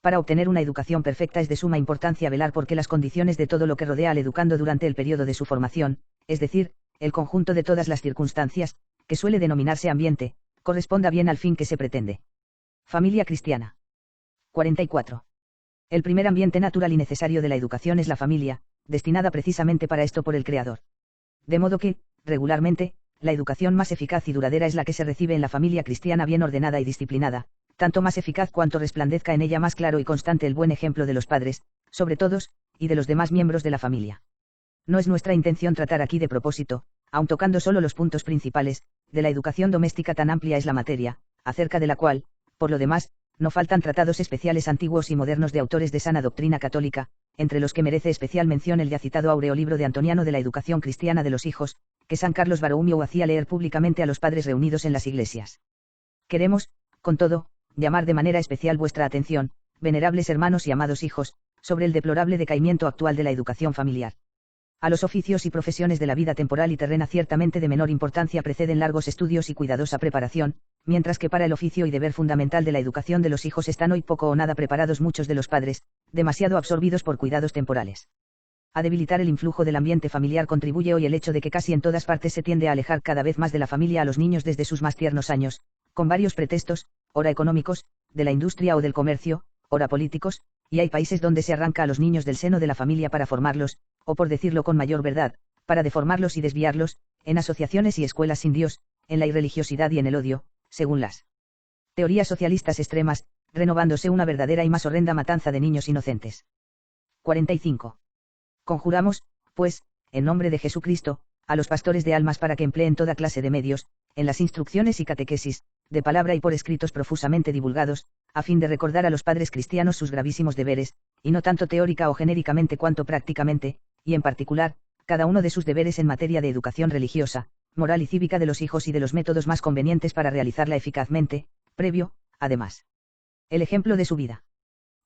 Para obtener una educación perfecta es de suma importancia velar porque las condiciones de todo lo que rodea al educando durante el periodo de su formación, es decir, el conjunto de todas las circunstancias, que suele denominarse ambiente, corresponda bien al fin que se pretende. Familia cristiana. 44. El primer ambiente natural y necesario de la educación es la familia, destinada precisamente para esto por el Creador. De modo que, regularmente, la educación más eficaz y duradera es la que se recibe en la familia cristiana bien ordenada y disciplinada, tanto más eficaz cuanto resplandezca en ella más claro y constante el buen ejemplo de los padres, sobre todos, y de los demás miembros de la familia. No es nuestra intención tratar aquí de propósito, aun tocando solo los puntos principales, de la educación doméstica, tan amplia es la materia, acerca de la cual, por lo demás, no faltan tratados especiales antiguos y modernos de autores de sana doctrina católica, entre los que merece especial mención el ya citado áureo libro de Antoniano de la educación cristiana de los hijos, que San Carlos Borromeo hacía leer públicamente a los padres reunidos en las iglesias. Queremos, con todo, llamar de manera especial vuestra atención, venerables hermanos y amados hijos, sobre el deplorable decaimiento actual de la educación familiar. A los oficios y profesiones de la vida temporal y terrena ciertamente de menor importancia preceden largos estudios y cuidadosa preparación, mientras que para el oficio y deber fundamental de la educación de los hijos están hoy poco o nada preparados muchos de los padres, demasiado absorbidos por cuidados temporales. A debilitar el influjo del ambiente familiar contribuye hoy el hecho de que casi en todas partes se tiende a alejar cada vez más de la familia a los niños desde sus más tiernos años, con varios pretextos, ora económicos, de la industria o del comercio, ora políticos, y hay países donde se arranca a los niños del seno de la familia para formarlos, o por decirlo con mayor verdad, para deformarlos y desviarlos, en asociaciones y escuelas sin Dios, en la irreligiosidad y en el odio, según las teorías socialistas extremas, renovándose una verdadera y más horrenda matanza de niños inocentes. 45. Conjuramos, pues, en nombre de Jesucristo, a los pastores de almas para que empleen toda clase de medios, en las instrucciones y catequesis, de palabra y por escritos profusamente divulgados, a fin de recordar a los padres cristianos sus gravísimos deberes, y no tanto teórica o genéricamente cuanto prácticamente, y en particular, cada uno de sus deberes en materia de educación religiosa, moral y cívica de los hijos y de los métodos más convenientes para realizarla eficazmente, previo, además, el ejemplo de su vida.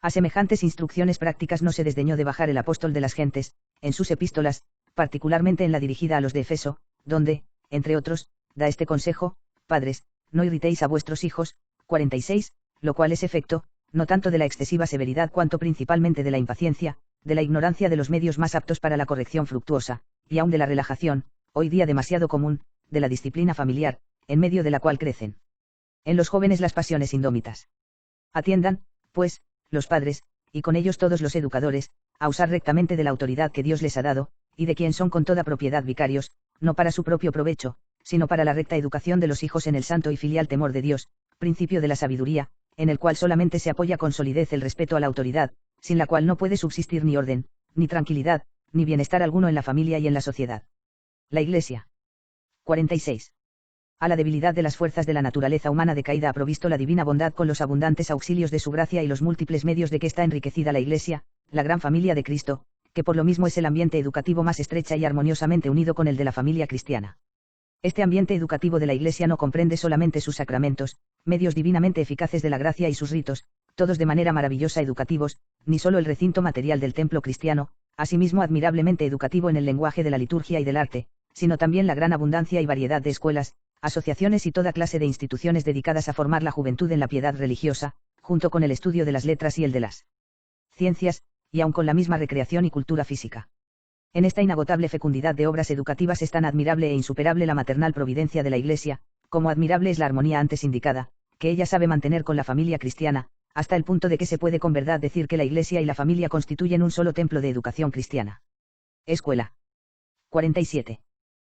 A semejantes instrucciones prácticas no se desdeñó de bajar el apóstol de las gentes, en sus epístolas, particularmente en la dirigida a los de Efeso, donde, entre otros, da este consejo: padres, no irritéis a vuestros hijos. 46, lo cual es efecto, no tanto de la excesiva severidad cuanto principalmente de la impaciencia, de la ignorancia de los medios más aptos para la corrección fructuosa, y aun de la relajación, hoy día demasiado común, de la disciplina familiar, en medio de la cual crecen en los jóvenes las pasiones indómitas. Atiendan, pues, los padres, y con ellos todos los educadores, a usar rectamente de la autoridad que Dios les ha dado, y de quien son con toda propiedad vicarios, no para su propio provecho, sino para la recta educación de los hijos en el santo y filial temor de Dios, principio de la sabiduría, en el cual solamente se apoya con solidez el respeto a la autoridad, sin la cual no puede subsistir ni orden, ni tranquilidad, ni bienestar alguno en la familia y en la sociedad. La Iglesia. 46. A la debilidad de las fuerzas de la naturaleza humana decaída ha provisto la divina bondad con los abundantes auxilios de su gracia y los múltiples medios de que está enriquecida la Iglesia, la gran familia de Cristo, que por lo mismo es el ambiente educativo más estrecha y armoniosamente unido con el de la familia cristiana. Este ambiente educativo de la Iglesia no comprende solamente sus sacramentos, medios divinamente eficaces de la gracia y sus ritos, todos de manera maravillosa educativos, ni solo el recinto material del templo cristiano, asimismo admirablemente educativo en el lenguaje de la liturgia y del arte, sino también la gran abundancia y variedad de escuelas, asociaciones y toda clase de instituciones dedicadas a formar la juventud en la piedad religiosa, junto con el estudio de las letras y el de las ciencias, y aun con la misma recreación y cultura física. En esta inagotable fecundidad de obras educativas es tan admirable e insuperable la maternal providencia de la Iglesia, como admirable es la armonía antes indicada, que ella sabe mantener con la familia cristiana, hasta el punto de que se puede con verdad decir que la Iglesia y la familia constituyen un solo templo de educación cristiana. Escuela. 47.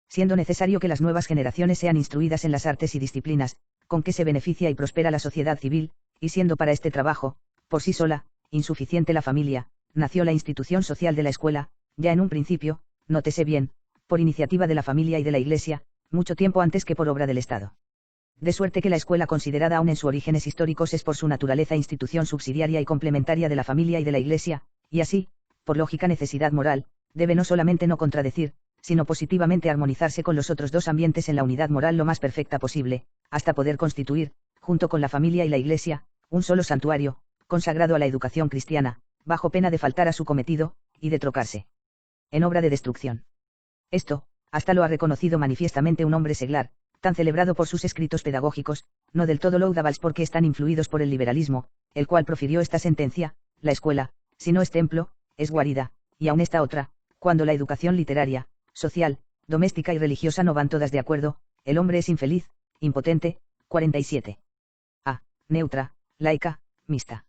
Siendo necesario que las nuevas generaciones sean instruidas en las artes y disciplinas, con que se beneficia y prospera la sociedad civil, y siendo para este trabajo, por sí sola, insuficiente la familia, nació la institución social de la escuela, ya en un principio, nótese bien, por iniciativa de la familia y de la Iglesia, mucho tiempo antes que por obra del Estado. De suerte que la escuela considerada aún en sus orígenes históricos es por su naturaleza institución subsidiaria y complementaria de la familia y de la Iglesia, y así, por lógica necesidad moral, debe no solamente no contradecir, sino positivamente armonizarse con los otros dos ambientes en la unidad moral lo más perfecta posible, hasta poder constituir, junto con la familia y la Iglesia, un solo santuario, consagrado a la educación cristiana, bajo pena de faltar a su cometido, y de trocarse en obra de destrucción. Esto, hasta lo ha reconocido manifiestamente un hombre seglar, tan celebrado por sus escritos pedagógicos, no del todo laudables porque están influidos por el liberalismo, el cual profirió esta sentencia: la escuela, si no es templo, es guarida, y aun esta otra, cuando la educación literaria, social, doméstica y religiosa no van todas de acuerdo, el hombre es infeliz, impotente. 47. A. Neutra, laica, mixta.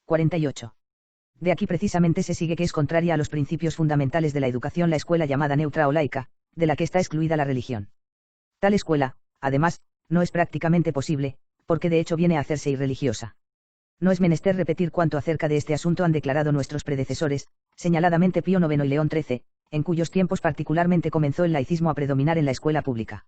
48. De aquí precisamente se sigue que es contraria a los principios fundamentales de la educación la escuela llamada neutra o laica, de la que está excluida la religión. Tal escuela, además, no es prácticamente posible, porque de hecho viene a hacerse irreligiosa. No es menester repetir cuánto acerca de este asunto han declarado nuestros predecesores, señaladamente Pío IX y León XIII, en cuyos tiempos particularmente comenzó el laicismo a predominar en la escuela pública.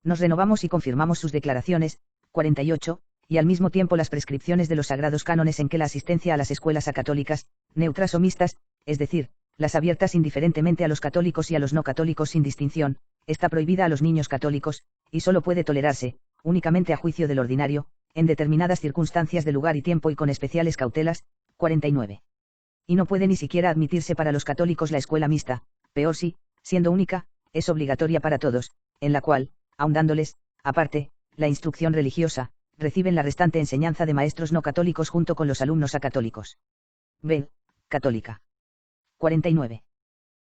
Nos renovamos y confirmamos sus declaraciones. 48, y al mismo tiempo las prescripciones de los sagrados cánones en que la asistencia a las escuelas acatólicas, neutras o mixtas, es decir, las abiertas indiferentemente a los católicos y a los no católicos sin distinción, está prohibida a los niños católicos, y solo puede tolerarse, únicamente a juicio del ordinario, en determinadas circunstancias de lugar y tiempo y con especiales cautelas. 49. Y no puede ni siquiera admitirse para los católicos la escuela mixta, peor si, siendo única, es obligatoria para todos, en la cual, aun dándoles, aparte, la instrucción religiosa, reciben la restante enseñanza de maestros no católicos junto con los alumnos acatólicos. B. Católica. 49.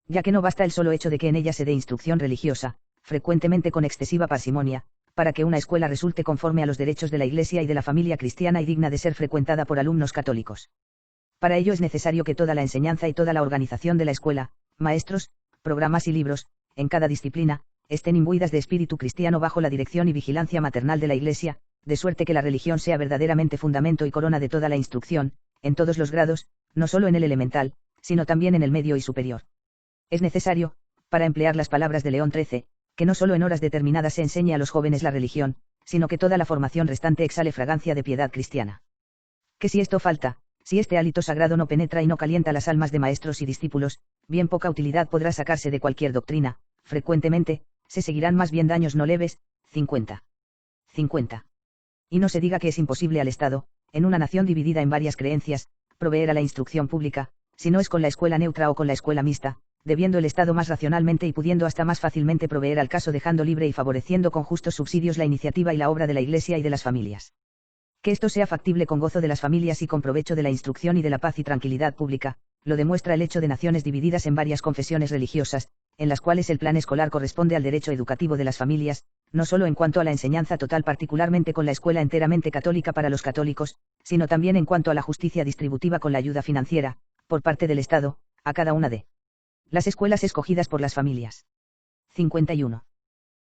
Ya que no basta el solo hecho de que en ella se dé instrucción religiosa, frecuentemente con excesiva parsimonia, para que una escuela resulte conforme a los derechos de la Iglesia y de la familia cristiana y digna de ser frecuentada por alumnos católicos. Para ello es necesario que toda la enseñanza y toda la organización de la escuela, maestros, programas y libros, en cada disciplina, estén imbuidas de espíritu cristiano bajo la dirección y vigilancia maternal de la Iglesia, de suerte que la religión sea verdaderamente fundamento y corona de toda la instrucción, en todos los grados, no solo en el elemental, sino también en el medio y superior. Es necesario, para emplear las palabras de León XIII, que no solo en horas determinadas se enseñe a los jóvenes la religión, sino que toda la formación restante exhale fragancia de piedad cristiana. Que si esto falta, si este hálito sagrado no penetra y no calienta las almas de maestros y discípulos, bien poca utilidad podrá sacarse de cualquier doctrina, frecuentemente, se seguirán más bien daños no leves. 50. 50. Y no se diga que es imposible al Estado, en una nación dividida en varias creencias, proveer a la instrucción pública, si no es con la escuela neutra o con la escuela mixta, debiendo el Estado más racionalmente y pudiendo hasta más fácilmente proveer al caso dejando libre y favoreciendo con justos subsidios la iniciativa y la obra de la Iglesia y de las familias. Que esto sea factible con gozo de las familias y con provecho de la instrucción y de la paz y tranquilidad pública, lo demuestra el hecho de naciones divididas en varias confesiones religiosas, en las cuales el plan escolar corresponde al derecho educativo de las familias, no solo en cuanto a la enseñanza total particularmente con la escuela enteramente católica para los católicos, sino también en cuanto a la justicia distributiva con la ayuda financiera, por parte del Estado, a cada una de las escuelas escogidas por las familias. 51.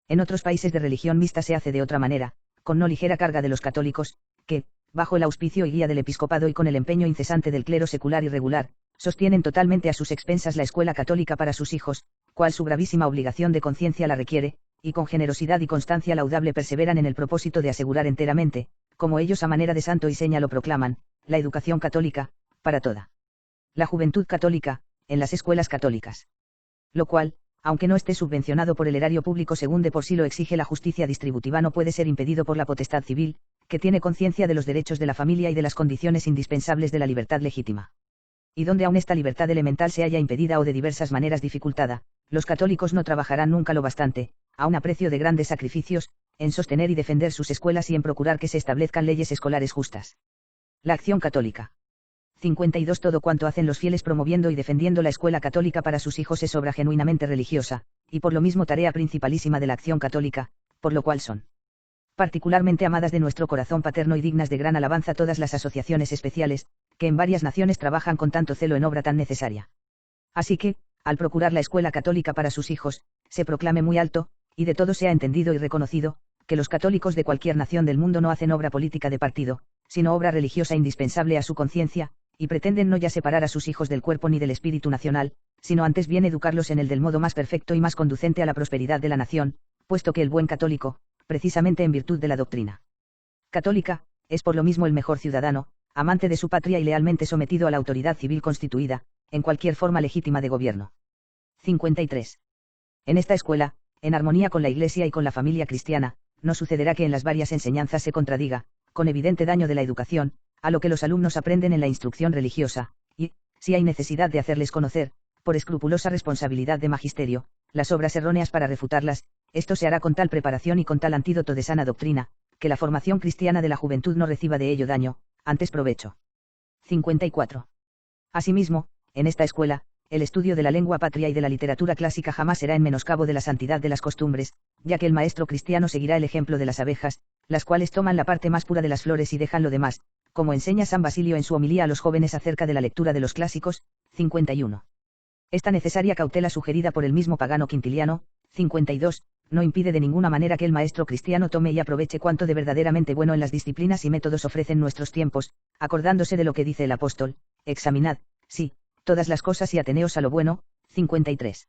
En otros países de religión mixta se hace de otra manera, con no ligera carga de los católicos, que, bajo el auspicio y guía del episcopado y con el empeño incesante del clero secular y regular, sostienen totalmente a sus expensas la escuela católica para sus hijos, cual su gravísima obligación de conciencia la requiere, y con generosidad y constancia laudable perseveran en el propósito de asegurar enteramente, como ellos a manera de santo y seña lo proclaman, la educación católica, para toda la juventud católica, en las escuelas católicas. Lo cual, aunque no esté subvencionado por el erario público según de por sí lo exige la justicia distributiva, no puede ser impedido por la potestad civil, que tiene conciencia de los derechos de la familia y de las condiciones indispensables de la libertad legítima. Y donde aún esta libertad elemental se haya impedida o de diversas maneras dificultada, los católicos no trabajarán nunca lo bastante, aun a precio de grandes sacrificios, en sostener y defender sus escuelas y en procurar que se establezcan leyes escolares justas. La acción católica. 52. Todo cuanto hacen los fieles promoviendo y defendiendo la escuela católica para sus hijos es obra genuinamente religiosa, y por lo mismo tarea principalísima de la acción católica, por lo cual son particularmente amadas de nuestro corazón paterno y dignas de gran alabanza todas las asociaciones especiales, que en varias naciones trabajan con tanto celo en obra tan necesaria. Así que, al procurar la escuela católica para sus hijos, se proclame muy alto, y de todo sea entendido y reconocido, que los católicos de cualquier nación del mundo no hacen obra política de partido, sino obra religiosa indispensable a su conciencia, y pretenden no ya separar a sus hijos del cuerpo ni del espíritu nacional, sino antes bien educarlos en el del modo más perfecto y más conducente a la prosperidad de la nación, puesto que el buen católico, precisamente en virtud de la doctrina católica, es por lo mismo el mejor ciudadano, amante de su patria y lealmente sometido a la autoridad civil constituida, en cualquier forma legítima de gobierno. 53. En esta escuela, en armonía con la Iglesia y con la familia cristiana, no sucederá que en las varias enseñanzas se contradiga, con evidente daño de la educación, a lo que los alumnos aprenden en la instrucción religiosa, y, si hay necesidad de hacerles conocer, por escrupulosa responsabilidad de magisterio, las obras erróneas para refutarlas, esto se hará con tal preparación y con tal antídoto de sana doctrina, que la formación cristiana de la juventud no reciba de ello daño, antes provecho. 54. Asimismo, en esta escuela, el estudio de la lengua patria y de la literatura clásica jamás será en menoscabo de la santidad de las costumbres, ya que el maestro cristiano seguirá el ejemplo de las abejas, las cuales toman la parte más pura de las flores y dejan lo demás, como enseña San Basilio en su homilía a los jóvenes acerca de la lectura de los clásicos. 51. Esta necesaria cautela sugerida por el mismo pagano Quintiliano, 52, no impide de ninguna manera que el maestro cristiano tome y aproveche cuanto de verdaderamente bueno en las disciplinas y métodos ofrecen nuestros tiempos, acordándose de lo que dice el apóstol: examinad, sí, todas las cosas y ateneos a lo bueno. 53.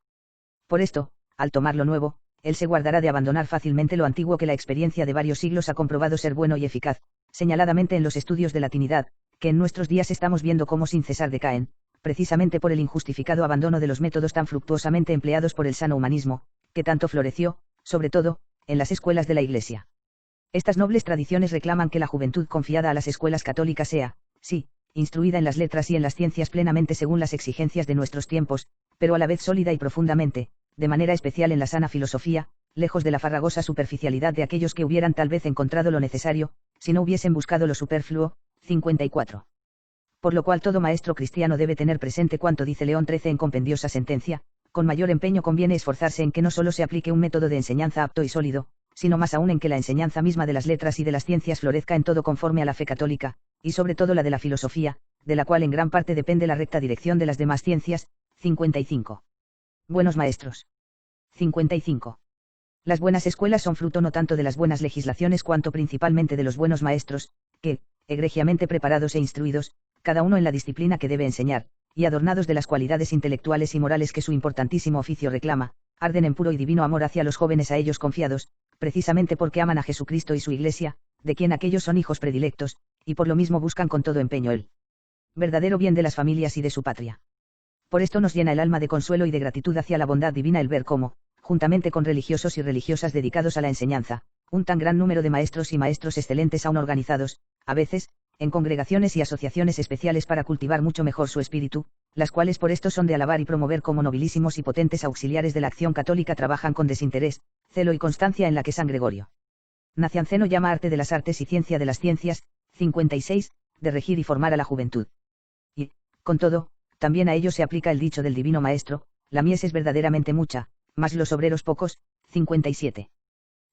Por esto, al tomar lo nuevo, él se guardará de abandonar fácilmente lo antiguo que la experiencia de varios siglos ha comprobado ser bueno y eficaz, señaladamente en los estudios de latinidad, que en nuestros días estamos viendo cómo sin cesar decaen, precisamente por el injustificado abandono de los métodos tan fructuosamente empleados por el sano humanismo, que tanto floreció, sobre todo, en las escuelas de la Iglesia. Estas nobles tradiciones reclaman que la juventud confiada a las escuelas católicas sea, sí, instruida en las letras y en las ciencias plenamente según las exigencias de nuestros tiempos, pero a la vez sólida y profundamente, de manera especial en la sana filosofía, lejos de la farragosa superficialidad de aquellos que hubieran tal vez encontrado lo necesario, si no hubiesen buscado lo superfluo. 54. Por lo cual todo maestro cristiano debe tener presente cuanto dice León XIII en compendiosa sentencia: con mayor empeño conviene esforzarse en que no solo se aplique un método de enseñanza apto y sólido, sino más aún en que la enseñanza misma de las letras y de las ciencias florezca en todo conforme a la fe católica, y sobre todo la de la filosofía, de la cual en gran parte depende la recta dirección de las demás ciencias. 55. Buenos maestros. 55. Las buenas escuelas son fruto no tanto de las buenas legislaciones cuanto principalmente de los buenos maestros, que, egregiamente preparados e instruidos, cada uno en la disciplina que debe enseñar, y adornados de las cualidades intelectuales y morales que su importantísimo oficio reclama, arden en puro y divino amor hacia los jóvenes a ellos confiados, precisamente porque aman a Jesucristo y su Iglesia, de quien aquellos son hijos predilectos, y por lo mismo buscan con todo empeño el verdadero bien de las familias y de su patria. Por esto nos llena el alma de consuelo y de gratitud hacia la bondad divina el ver cómo, juntamente con religiosos y religiosas dedicados a la enseñanza, un tan gran número de maestros y maestros excelentes aún organizados, a veces, en congregaciones y asociaciones especiales para cultivar mucho mejor su espíritu, las cuales por esto son de alabar y promover como nobilísimos y potentes auxiliares de la acción católica trabajan con desinterés, celo y constancia en la que San Gregorio Nacianceno llama arte de las artes y ciencia de las ciencias. 56, de regir y formar a la juventud. Y, con todo, también a ello se aplica el dicho del Divino Maestro: la mies es verdaderamente mucha, mas los obreros pocos. 57.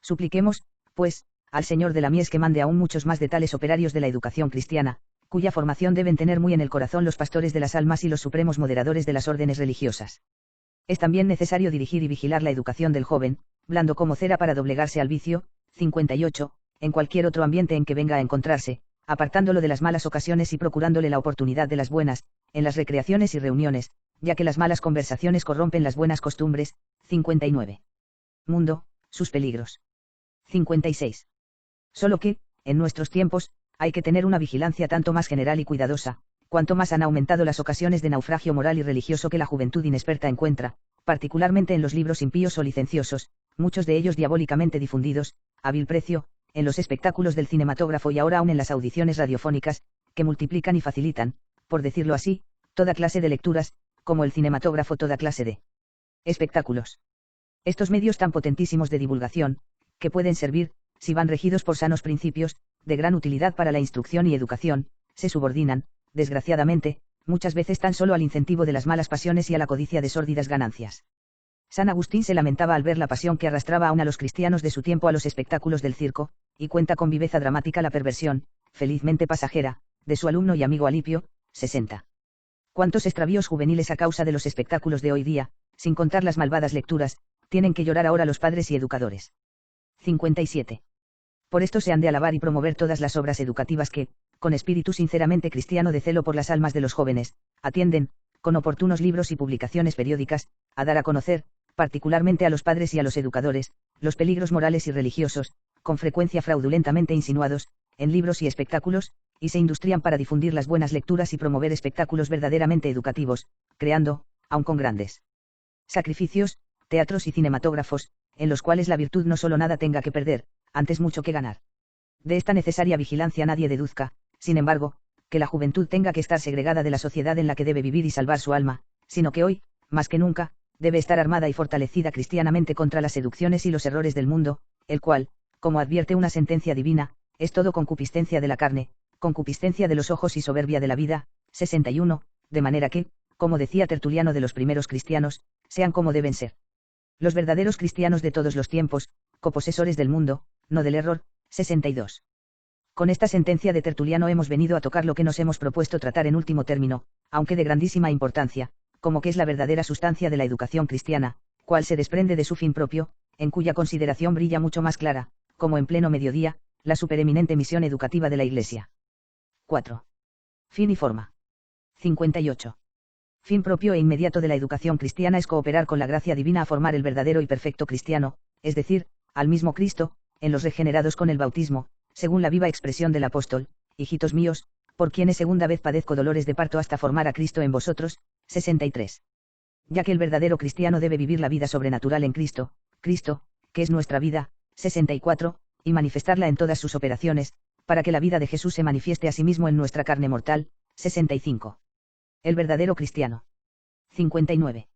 Supliquemos, pues, al Señor de la mies que mande aún muchos más de tales operarios de la educación cristiana, cuya formación deben tener muy en el corazón los pastores de las almas y los supremos moderadores de las órdenes religiosas. Es también necesario dirigir y vigilar la educación del joven, blando como cera para doblegarse al vicio. 58, en cualquier otro ambiente en que venga a encontrarse, apartándolo de las malas ocasiones y procurándole la oportunidad de las buenas, en las recreaciones y reuniones, ya que las malas conversaciones corrompen las buenas costumbres. 59. Mundo, sus peligros. 56. Solo que, en nuestros tiempos, hay que tener una vigilancia tanto más general y cuidadosa, cuanto más han aumentado las ocasiones de naufragio moral y religioso que la juventud inexperta encuentra, particularmente en los libros impíos o licenciosos, muchos de ellos diabólicamente difundidos, a vil precio, en los espectáculos del cinematógrafo y ahora aún en las audiciones radiofónicas, que multiplican y facilitan, por decirlo así, toda clase de lecturas, como el cinematógrafo toda clase de espectáculos. Estos medios tan potentísimos de divulgación, que pueden servir, si van regidos por sanos principios, de gran utilidad para la instrucción y educación, se subordinan, desgraciadamente, muchas veces tan solo al incentivo de las malas pasiones y a la codicia de sórdidas ganancias. San Agustín se lamentaba al ver la pasión que arrastraba aún a los cristianos de su tiempo a los espectáculos del circo, y cuenta con viveza dramática la perversión, felizmente pasajera, de su alumno y amigo Alipio. 60. ¿Cuántos extravíos juveniles a causa de los espectáculos de hoy día, sin contar las malvadas lecturas, tienen que llorar ahora los padres y educadores? 57. Por esto se han de alabar y promover todas las obras educativas que, con espíritu sinceramente cristiano de celo por las almas de los jóvenes, atienden, con oportunos libros y publicaciones periódicas, a dar a conocer, particularmente a los padres y a los educadores, los peligros morales y religiosos, con frecuencia fraudulentamente insinuados, en libros y espectáculos, y se industrian para difundir las buenas lecturas y promover espectáculos verdaderamente educativos, creando, aun con grandes sacrificios, teatros y cinematógrafos, en los cuales la virtud no solo nada tenga que perder, antes mucho que ganar. De esta necesaria vigilancia nadie deduzca, sin embargo, que la juventud tenga que estar segregada de la sociedad en la que debe vivir y salvar su alma, sino que hoy, más que nunca, debe estar armada y fortalecida cristianamente contra las seducciones y los errores del mundo, el cual, como advierte una sentencia divina, es todo concupiscencia de la carne, concupiscencia de los ojos y soberbia de la vida. 61, de manera que, como decía Tertuliano de los primeros cristianos, sean como deben ser los verdaderos cristianos de todos los tiempos, coposesores del mundo, no del error. 62. Con esta sentencia de Tertuliano hemos venido a tocar lo que nos hemos propuesto tratar en último término, aunque de grandísima importancia, como que es la verdadera sustancia de la educación cristiana, cual se desprende de su fin propio, en cuya consideración brilla mucho más clara, como en pleno mediodía, la supereminente misión educativa de la Iglesia. 4. Fin y forma. 58. Fin propio e inmediato de la educación cristiana es cooperar con la gracia divina a formar el verdadero y perfecto cristiano, es decir, al mismo Cristo, en los regenerados con el bautismo, según la viva expresión del apóstol: hijitos míos, por quienes segunda vez padezco dolores de parto hasta formar a Cristo en vosotros. 63. Ya que el verdadero cristiano debe vivir la vida sobrenatural en Cristo, Cristo, que es nuestra vida. 64, y manifestarla en todas sus operaciones, para que la vida de Jesús se manifieste a sí mismo en nuestra carne mortal. 65. El verdadero cristiano. 59.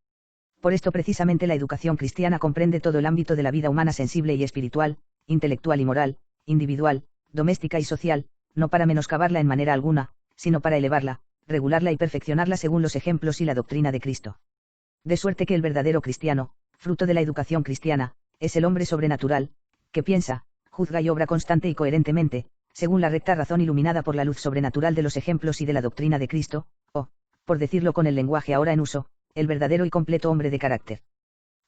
Por esto precisamente la educación cristiana comprende todo el ámbito de la vida humana sensible y espiritual, intelectual y moral, individual, doméstica y social, no para menoscabarla en manera alguna, sino para elevarla, regularla y perfeccionarla según los ejemplos y la doctrina de Cristo. De suerte que el verdadero cristiano, fruto de la educación cristiana, es el hombre sobrenatural, que piensa, juzga y obra constante y coherentemente, según la recta razón iluminada por la luz sobrenatural de los ejemplos y de la doctrina de Cristo, o, por decirlo con el lenguaje ahora en uso, el verdadero y completo hombre de carácter.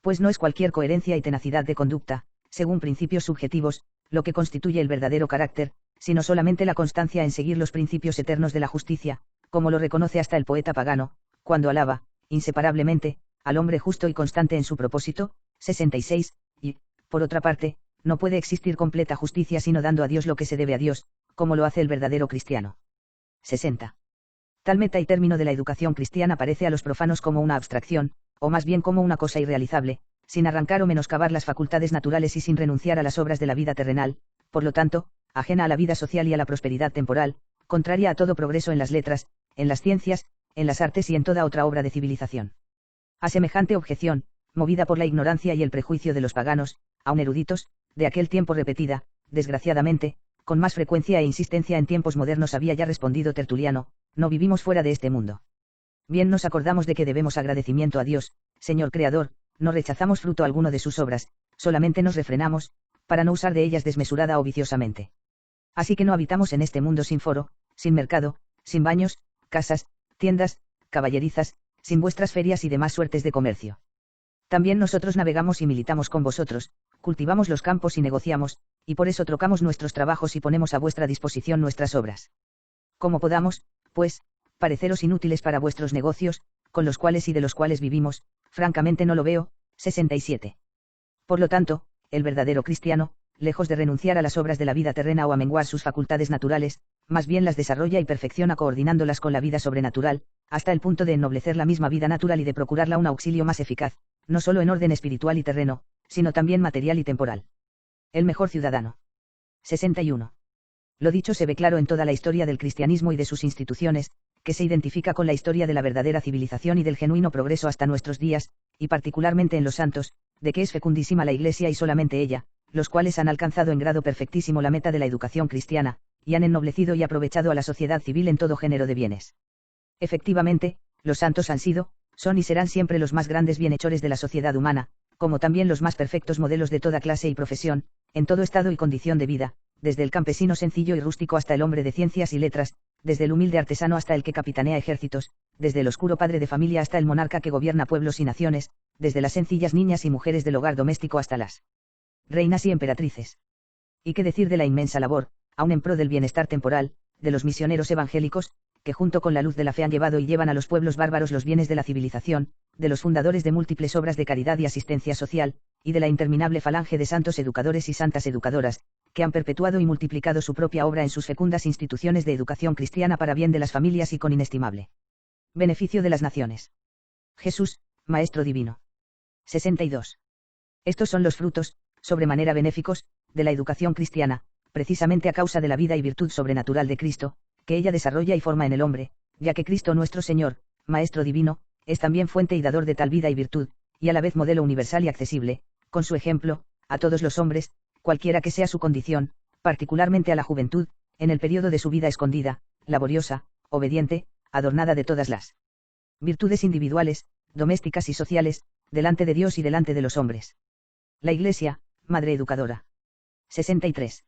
Pues no es cualquier coherencia y tenacidad de conducta, según principios subjetivos, lo que constituye el verdadero carácter, sino solamente la constancia en seguir los principios eternos de la justicia, como lo reconoce hasta el poeta pagano, cuando alaba, inseparablemente, al hombre justo y constante en su propósito. 66, y, por otra parte, no puede existir completa justicia sino dando a Dios lo que se debe a Dios, como lo hace el verdadero cristiano. 60. Tal meta y término de la educación cristiana parece a los profanos como una abstracción, o más bien como una cosa irrealizable, sin arrancar o menoscabar las facultades naturales y sin renunciar a las obras de la vida terrenal, por lo tanto, ajena a la vida social y a la prosperidad temporal, contraria a todo progreso en las letras, en las ciencias, en las artes y en toda otra obra de civilización. A semejante objeción, movida por la ignorancia y el prejuicio de los paganos, aun eruditos, de aquel tiempo repetida, desgraciadamente, con más frecuencia e insistencia en tiempos modernos había ya respondido Tertuliano: no vivimos fuera de este mundo. Bien nos acordamos de que debemos agradecimiento a Dios, Señor Creador, no rechazamos fruto alguno de sus obras, solamente nos refrenamos, para no usar de ellas desmesurada o viciosamente. Así que no habitamos en este mundo sin foro, sin mercado, sin baños, casas, tiendas, caballerizas, sin vuestras ferias y demás suertes de comercio. También nosotros navegamos y militamos con vosotros, cultivamos los campos y negociamos, y por eso trocamos nuestros trabajos y ponemos a vuestra disposición nuestras obras. Como podamos, pues, pareceros inútiles para vuestros negocios, con los cuales y de los cuales vivimos, francamente no lo veo. 67. Por lo tanto, el verdadero cristiano, lejos de renunciar a las obras de la vida terrena o a menguar sus facultades naturales, más bien las desarrolla y perfecciona coordinándolas con la vida sobrenatural, hasta el punto de ennoblecer la misma vida natural y de procurarla un auxilio más eficaz, no solo en orden espiritual y terreno, sino también material y temporal. El mejor ciudadano. 61. Lo dicho se ve claro en toda la historia del cristianismo y de sus instituciones, que se identifica con la historia de la verdadera civilización y del genuino progreso hasta nuestros días, y particularmente en los santos, de que es fecundísima la Iglesia y solamente ella, los cuales han alcanzado en grado perfectísimo la meta de la educación cristiana, y han ennoblecido y aprovechado a la sociedad civil en todo género de bienes. Efectivamente, los santos han sido, son y serán siempre los más grandes bienhechores de la sociedad humana, como también los más perfectos modelos de toda clase y profesión, en todo estado y condición de vida, desde el campesino sencillo y rústico hasta el hombre de ciencias y letras, desde el humilde artesano hasta el que capitanea ejércitos, desde el oscuro padre de familia hasta el monarca que gobierna pueblos y naciones, desde las sencillas niñas y mujeres del hogar doméstico hasta las reinas y emperatrices. ¿Y qué decir de la inmensa labor, aun en pro del bienestar temporal, de los misioneros evangélicos, que junto con la luz de la fe han llevado y llevan a los pueblos bárbaros los bienes de la civilización, de los fundadores de múltiples obras de caridad y asistencia social, y de la interminable falange de santos educadores y santas educadoras, que han perpetuado y multiplicado su propia obra en sus fecundas instituciones de educación cristiana para bien de las familias y con inestimable beneficio de las naciones? Jesús, Maestro Divino. 62. Estos son los frutos, sobremanera benéficos, de la educación cristiana, precisamente a causa de la vida y virtud sobrenatural de Cristo, que ella desarrolla y forma en el hombre, ya que Cristo nuestro Señor, Maestro Divino, es también fuente y dador de tal vida y virtud, y a la vez modelo universal y accesible, con su ejemplo, a todos los hombres, cualquiera que sea su condición, particularmente a la juventud, en el periodo de su vida escondida, laboriosa, obediente, adornada de todas las virtudes individuales, domésticas y sociales, delante de Dios y delante de los hombres. La Iglesia, Madre Educadora. 63.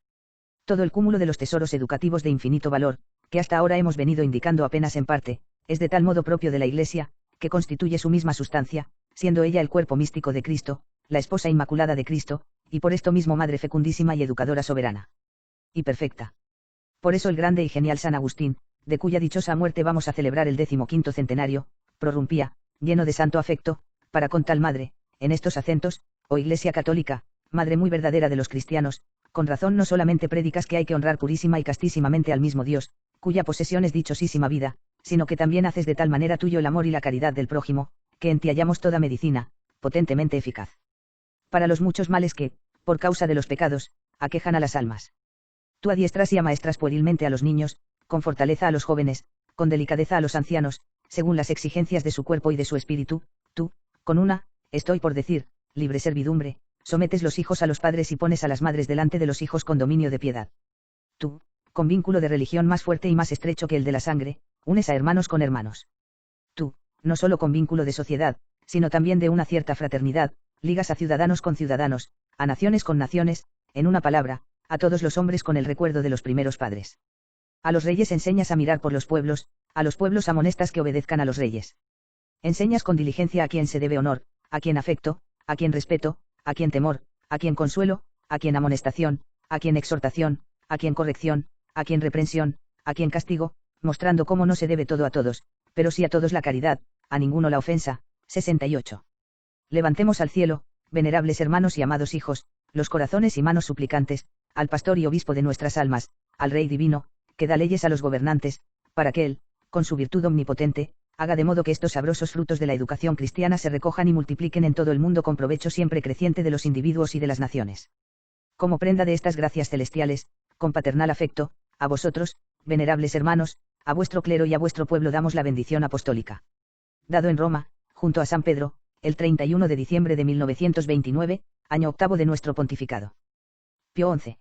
Todo el cúmulo de los tesoros educativos de infinito valor, que hasta ahora hemos venido indicando apenas en parte, es de tal modo propio de la Iglesia, que constituye su misma sustancia, siendo ella el cuerpo místico de Cristo, la esposa inmaculada de Cristo, y por esto mismo Madre fecundísima y educadora soberana. Y perfecta. Por eso el grande y genial San Agustín, de cuya dichosa muerte vamos a celebrar el 15º centenario, prorrumpía, lleno de santo afecto, para con tal madre, en estos acentos: oh Iglesia católica, madre muy verdadera de los cristianos, con razón no solamente prédicas que hay que honrar purísima y castísimamente al mismo Dios, cuya posesión es dichosísima vida, sino que también haces de tal manera tuyo el amor y la caridad del prójimo, que en ti hallamos toda medicina, potentemente eficaz para los muchos males que, por causa de los pecados, aquejan a las almas. Tú adiestras y amaestras puerilmente a los niños, con fortaleza a los jóvenes, con delicadeza a los ancianos, según las exigencias de su cuerpo y de su espíritu. Tú, con una, estoy por decir, libre servidumbre, sometes los hijos a los padres y pones a las madres delante de los hijos con dominio de piedad. Tú, con vínculo de religión más fuerte y más estrecho que el de la sangre, unes a hermanos con hermanos. Tú, no solo con vínculo de sociedad, sino también de una cierta fraternidad, ligas a ciudadanos con ciudadanos, a naciones con naciones, en una palabra, a todos los hombres con el recuerdo de los primeros padres. A los reyes enseñas a mirar por los pueblos, a los pueblos amonestas que obedezcan a los reyes. Enseñas con diligencia a quien se debe honor, a quien afecto, a quien respeto, a quien temor, a quien consuelo, a quien amonestación, a quien exhortación, a quien corrección, a quien reprensión, a quien castigo, mostrando cómo no se debe todo a todos, pero sí a todos la caridad, a ninguno la ofensa. 68. Levantemos al cielo, venerables hermanos y amados hijos, los corazones y manos suplicantes, al pastor y obispo de nuestras almas, al Rey divino, que da leyes a los gobernantes, para que él, con su virtud omnipotente, haga de modo que estos sabrosos frutos de la educación cristiana se recojan y multipliquen en todo el mundo con provecho siempre creciente de los individuos y de las naciones. Como prenda de estas gracias celestiales, con paternal afecto, a vosotros, venerables hermanos, a vuestro clero y a vuestro pueblo damos la bendición apostólica. Dado en Roma, junto a San Pedro, el 31 de diciembre de 1929, año octavo de nuestro pontificado. Pío XI.